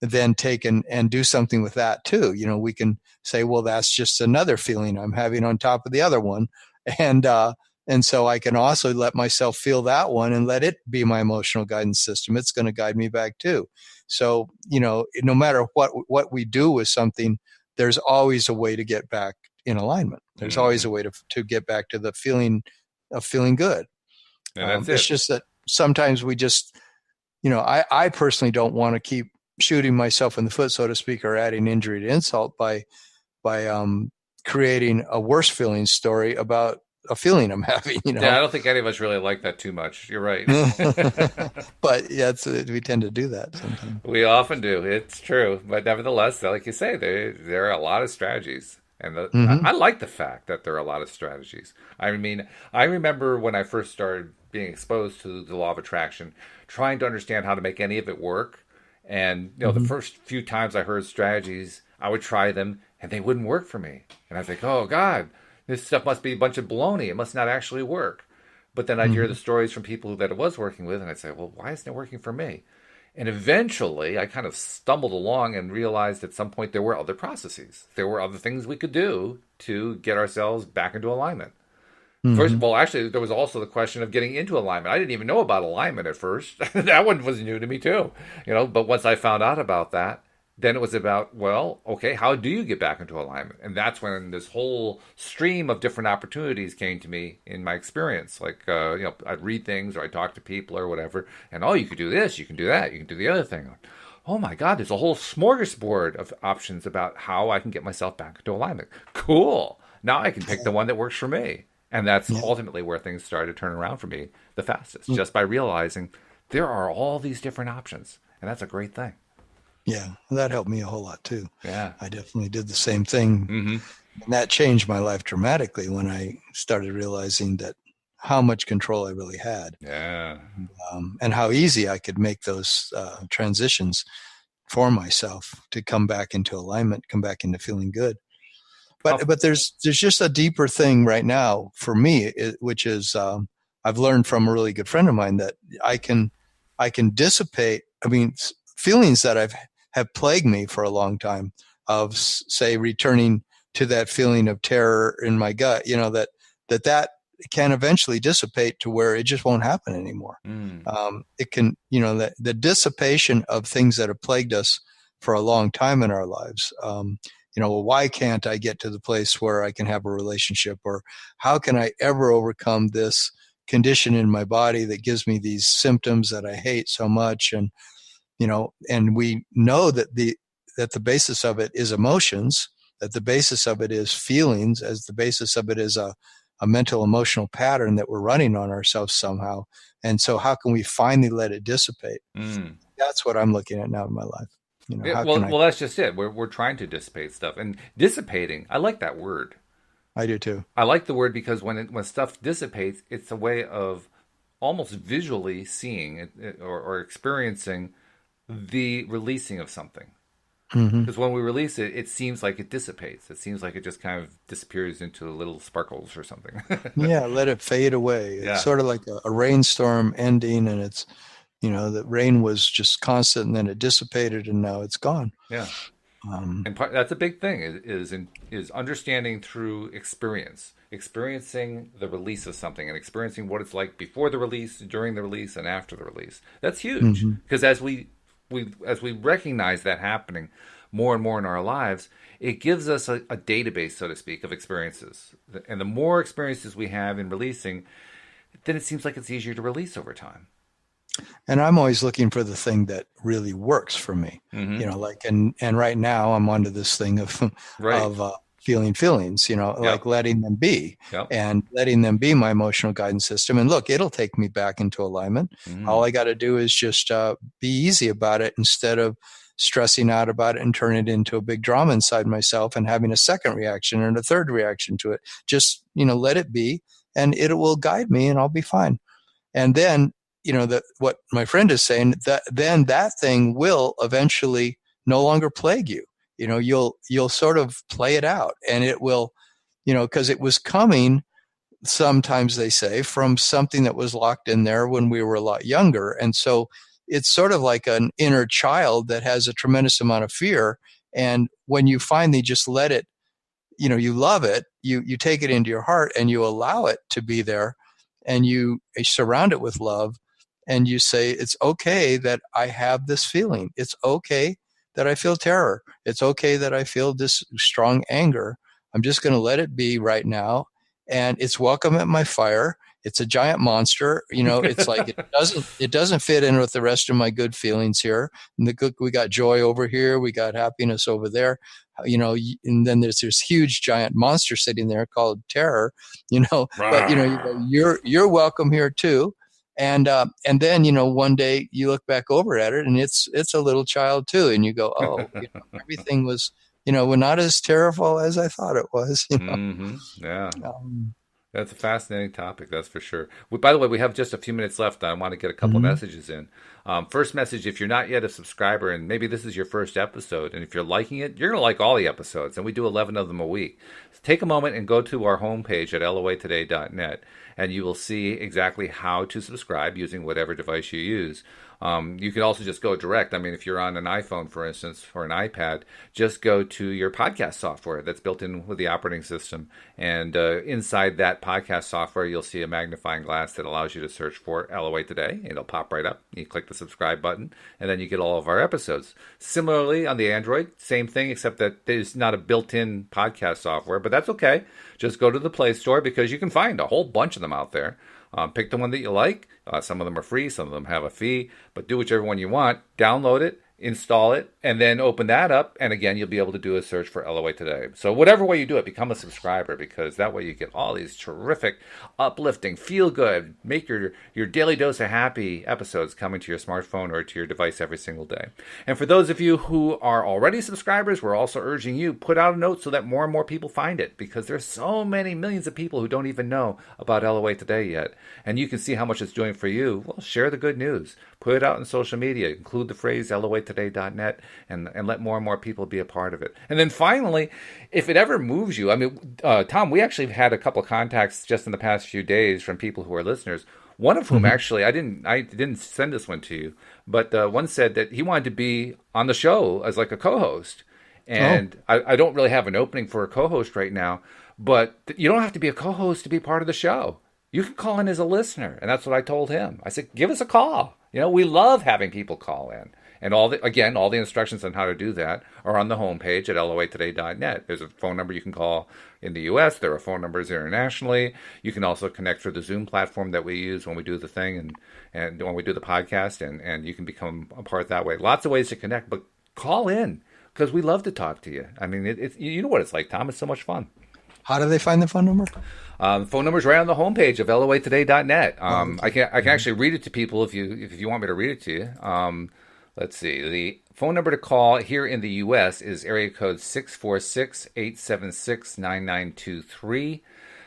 Speaker 2: then take and do something with that too. We can say, well, that's just another feeling I'm having on top of the other one, and so I can also let myself feel that one and let it be my emotional guidance system. It's going to guide me back too. So no matter what we do with something, there's always a way to get back in alignment. There's always
Speaker 1: Hmm.
Speaker 2: a way to get back to the feeling of feeling good.
Speaker 1: And that's
Speaker 2: It's
Speaker 1: it.
Speaker 2: just that sometimes we just, I personally don't want to keep shooting myself in the foot, so to speak, or adding injury to insult by creating a worse feeling story about a feeling I'm having.
Speaker 1: Yeah, I don't think any of us really like that too much. You're right.
Speaker 2: But yeah, we tend to do that sometimes.
Speaker 1: We often do. It's true. But nevertheless, like you say, there are a lot of strategies. And
Speaker 2: Hmm.
Speaker 1: I like the fact that there are a lot of strategies. I mean, I remember when I first started being exposed to the law of attraction, trying to understand how to make any of it work. And, the
Speaker 2: Hmm.
Speaker 1: first few times I heard strategies, I would try them and they wouldn't work for me. And I was like, oh, God, this stuff must be a bunch of baloney. It must not actually work. But then I'd hear the
Speaker 2: Hmm.
Speaker 1: stories from people that it was working with, and I'd say, well, why isn't it working for me? And eventually, I kind of stumbled along and realized at some point there were other processes. There were other things we could do to get ourselves back into alignment. First
Speaker 2: Hmm.
Speaker 1: of all, actually, there was also the question of getting into alignment. I didn't even know about alignment at first. That one was new to me too, But once I found out about that, then it was about, well, okay, how do you get back into alignment? And that's when this whole stream of different opportunities came to me in my experience. Like, I'd read things or I'd talk to people or whatever, and you could do this, you can do that, you can do the other thing. Oh my God, there's a whole smorgasbord of options about how I can get myself back into alignment. Cool. Now I can pick the one that works for me. And that's
Speaker 2: Yeah.
Speaker 1: ultimately where things started to turn around for me the fastest, just by realizing there are all these different options. And that's a great thing.
Speaker 2: Yeah. That helped me a whole lot too.
Speaker 1: Yeah.
Speaker 2: I definitely did the same thing.
Speaker 1: Hmm.
Speaker 2: And that changed my life dramatically when I started realizing that how much control I really had,
Speaker 1: Yeah.
Speaker 2: and how easy I could make those transitions for myself to come back into alignment, come back into feeling good.
Speaker 1: How,
Speaker 2: But there's just a deeper thing right now for me, which is I've learned from a really good friend of mine that I can I can dissipate. I mean, feelings that have plagued me for a long time of say returning to that feeling of terror in my gut. That can eventually dissipate to where it just won't happen anymore.
Speaker 1: mm,
Speaker 2: It can, that the dissipation of things that have plagued us for a long time in our lives. Well, why can't I get to the place where I can have a relationship? Or how can I ever overcome this condition in my body that gives me these symptoms that I hate so much? And we know that the basis of it is emotions, that the basis of it is feelings, as the basis of it is a mental emotional pattern that we're running on ourselves somehow. And so how can we finally let it dissipate?
Speaker 1: mm.
Speaker 2: That's what I'm looking at now in my life.
Speaker 1: Yeah,
Speaker 2: How can
Speaker 1: well,
Speaker 2: I?
Speaker 1: that's just it. We're trying to dissipate stuff and dissipating. I like that word.
Speaker 2: I do too.
Speaker 1: I like the word because when stuff dissipates, it's a way of almost visually seeing or experiencing the releasing of something.
Speaker 2: Hmm.
Speaker 1: Because when we release it, it seems like it dissipates. It seems like it just kind of disappears into little sparkles or something.
Speaker 2: Yeah, let it fade away. It's
Speaker 1: Yeah,
Speaker 2: sort of like a rainstorm ending, and it's, the rain was just constant, and then it dissipated, and now it's gone.
Speaker 1: yeah.
Speaker 2: Um,
Speaker 1: And that's a big thing is understanding through experience, experiencing the release of something, and experiencing what it's like before the release, during the release, and after the release. That's huge
Speaker 2: mhm.
Speaker 1: because as we recognize that happening more and more in our lives, it gives us a database, so to speak, of experiences. And the more experiences we have in releasing, then it seems like it's easier to release over time.
Speaker 2: And I'm always looking for the thing that really works for me.
Speaker 1: Mm-hmm.
Speaker 2: Like, and right now I'm onto this thing of
Speaker 1: Right.
Speaker 2: of feeling feelings, like
Speaker 1: Yep.
Speaker 2: letting them be
Speaker 1: Yep.
Speaker 2: and letting them be my emotional guidance system. And look, it'll take me back into alignment. All
Speaker 1: Mm.
Speaker 2: I got to do is just be easy about it instead of stressing out about it and turn it into a big drama inside myself and having a second reaction and a third reaction to it. Just, let it be, and it will guide me and I'll be fine. And then, that what my friend is saying, that then that thing will eventually no longer plague you. You'll sort of play it out, and it will, because it was coming, sometimes they say, from something that was locked in there when we were a lot younger. And so it's sort of like an inner child that has a tremendous amount of fear. And when you finally just let it, you love it, you take it into your heart and you allow it to be there, and you surround it with love, and you say, it's okay that I have this feeling. It's okay that I feel terror. It's okay that I feel this strong anger. I'm just going to let it be right now. And it's welcome at my fire. It's a giant monster. It's like it doesn't fit in with the rest of my good feelings here. And we got joy over here. We got happiness over there. And then there's this huge giant monster sitting there called terror. But you're welcome here too. And then one day you look back over at it and it's a little child too, and you go, oh, everything was not as terrible as I thought it was.
Speaker 1: Mm-hmm. Yeah.
Speaker 2: Um,
Speaker 1: That's a fascinating topic, that's for sure. By the way, we have just a few minutes left. I want to get a couple of
Speaker 2: mhm.
Speaker 1: messages in. First message, if you're not yet a subscriber, and maybe this is your first episode, and if you're liking it, you're going to like all the episodes, and we do 11 of them a week. So take a moment and go to our homepage at loatoday.net, and you will see exactly how to subscribe using whatever device you use. You can also just go direct. I mean, if you're on an iPhone, for instance, or an iPad, just go to your podcast software that's built in with the operating system. And inside that podcast software, you'll see a magnifying glass that allows you to search for LOA Today. It'll pop right up. You click the subscribe button, and then you get all of our episodes. Similarly, on the Android, same thing, except that there's not a built-in podcast software, but that's okay. Just go to the Play Store because you can find a whole bunch of them out there. Pick the one that you like. Some of them are free, some of them have a fee, but do whichever one you want. Download it, install it, and then open that up. And again, you'll be able to do a search for LOA Today. So whatever way you do it, become a subscriber, because that way you get all these terrific, uplifting, feel good, make your daily dose of happy episodes coming to your smartphone or to your device every single day. And for those of you who are already subscribers, we're also urging you, put out a note so that more and more people find it, because there's so many millions of people who don't even know about LOA Today yet. And you can see how much it's doing for you. Well, share the good news. Put it out on social media. Include the phrase loatoday.net and let more and more people be a part of it. And then finally, if it ever moves you, I mean, Tom, we actually had a couple of contacts just in the past few days from people who are listeners. One of whom actually, I didn't send this one to you, but one said that he wanted to be on the show as like a co-host. And I don't really have an opening for a co-host right now, but you don't have to be a co-host to be part of the show. You can call in as a listener. And that's what I told him. I said, give us a call. We love having people call in. And all the instructions on how to do that are on the homepage at loatoday.net. There's a phone number you can call in the U.S. There are phone numbers internationally. You can also connect through the Zoom platform that we use when we do the thing and when we do the podcast, and you can become a part that way. Lots of ways to connect, but call in because we love to talk to you. I mean, it's you know what it's like, Tom. It's so much fun.
Speaker 2: How do they find the phone number?
Speaker 1: The phone number is right on the homepage of loatoday.net. I can actually read it to people if you want me to read it to you. Let's see. The phone number to call here in the U.S. is area code 646-876-9923.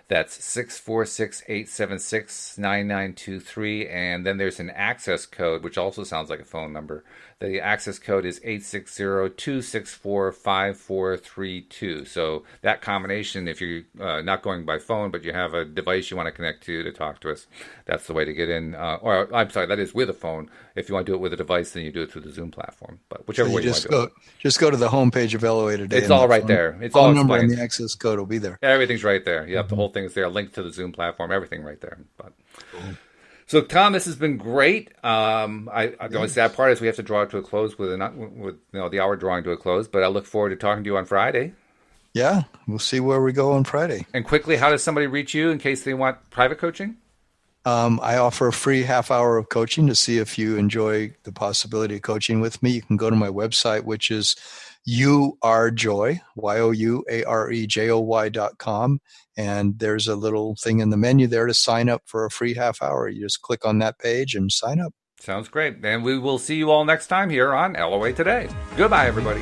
Speaker 1: That's 646-876-9923. And then there's an access code, which also sounds like a phone number. The access code is 860-264-5432. So that combination, if you're not going by phone, but you have a device you want to connect to talk to us, that's the way to get in. Or I'm sorry, that is with a phone. If you want to do it with a device, then you do it through the Zoom platform. But whichever way you want to do it.
Speaker 2: Just go to the homepage of LOA Today.
Speaker 1: It's all right there. It's all
Speaker 2: phone number
Speaker 1: explained.
Speaker 2: and the access code will be there.
Speaker 1: Everything's right there. Yep, the whole thing is there. Linked to the Zoom platform. Everything right there. But. So, Tom, this has been great. The only sad part is we have to draw it to a close with the hour drawing to a close. But I look forward to talking to you on Friday.
Speaker 2: Yeah, we'll see where we go on Friday.
Speaker 1: And quickly, how does somebody reach you in case they want private coaching?
Speaker 2: I offer a free half hour of coaching to see if you enjoy the possibility of coaching with me. You can go to my website, which is youarejoy, youarejoy.com. And there's a little thing in the menu there to sign up for a free half hour. You just click on that page and sign up.
Speaker 1: Sounds great. And we will see you all next time here on LOA Today. Goodbye, everybody.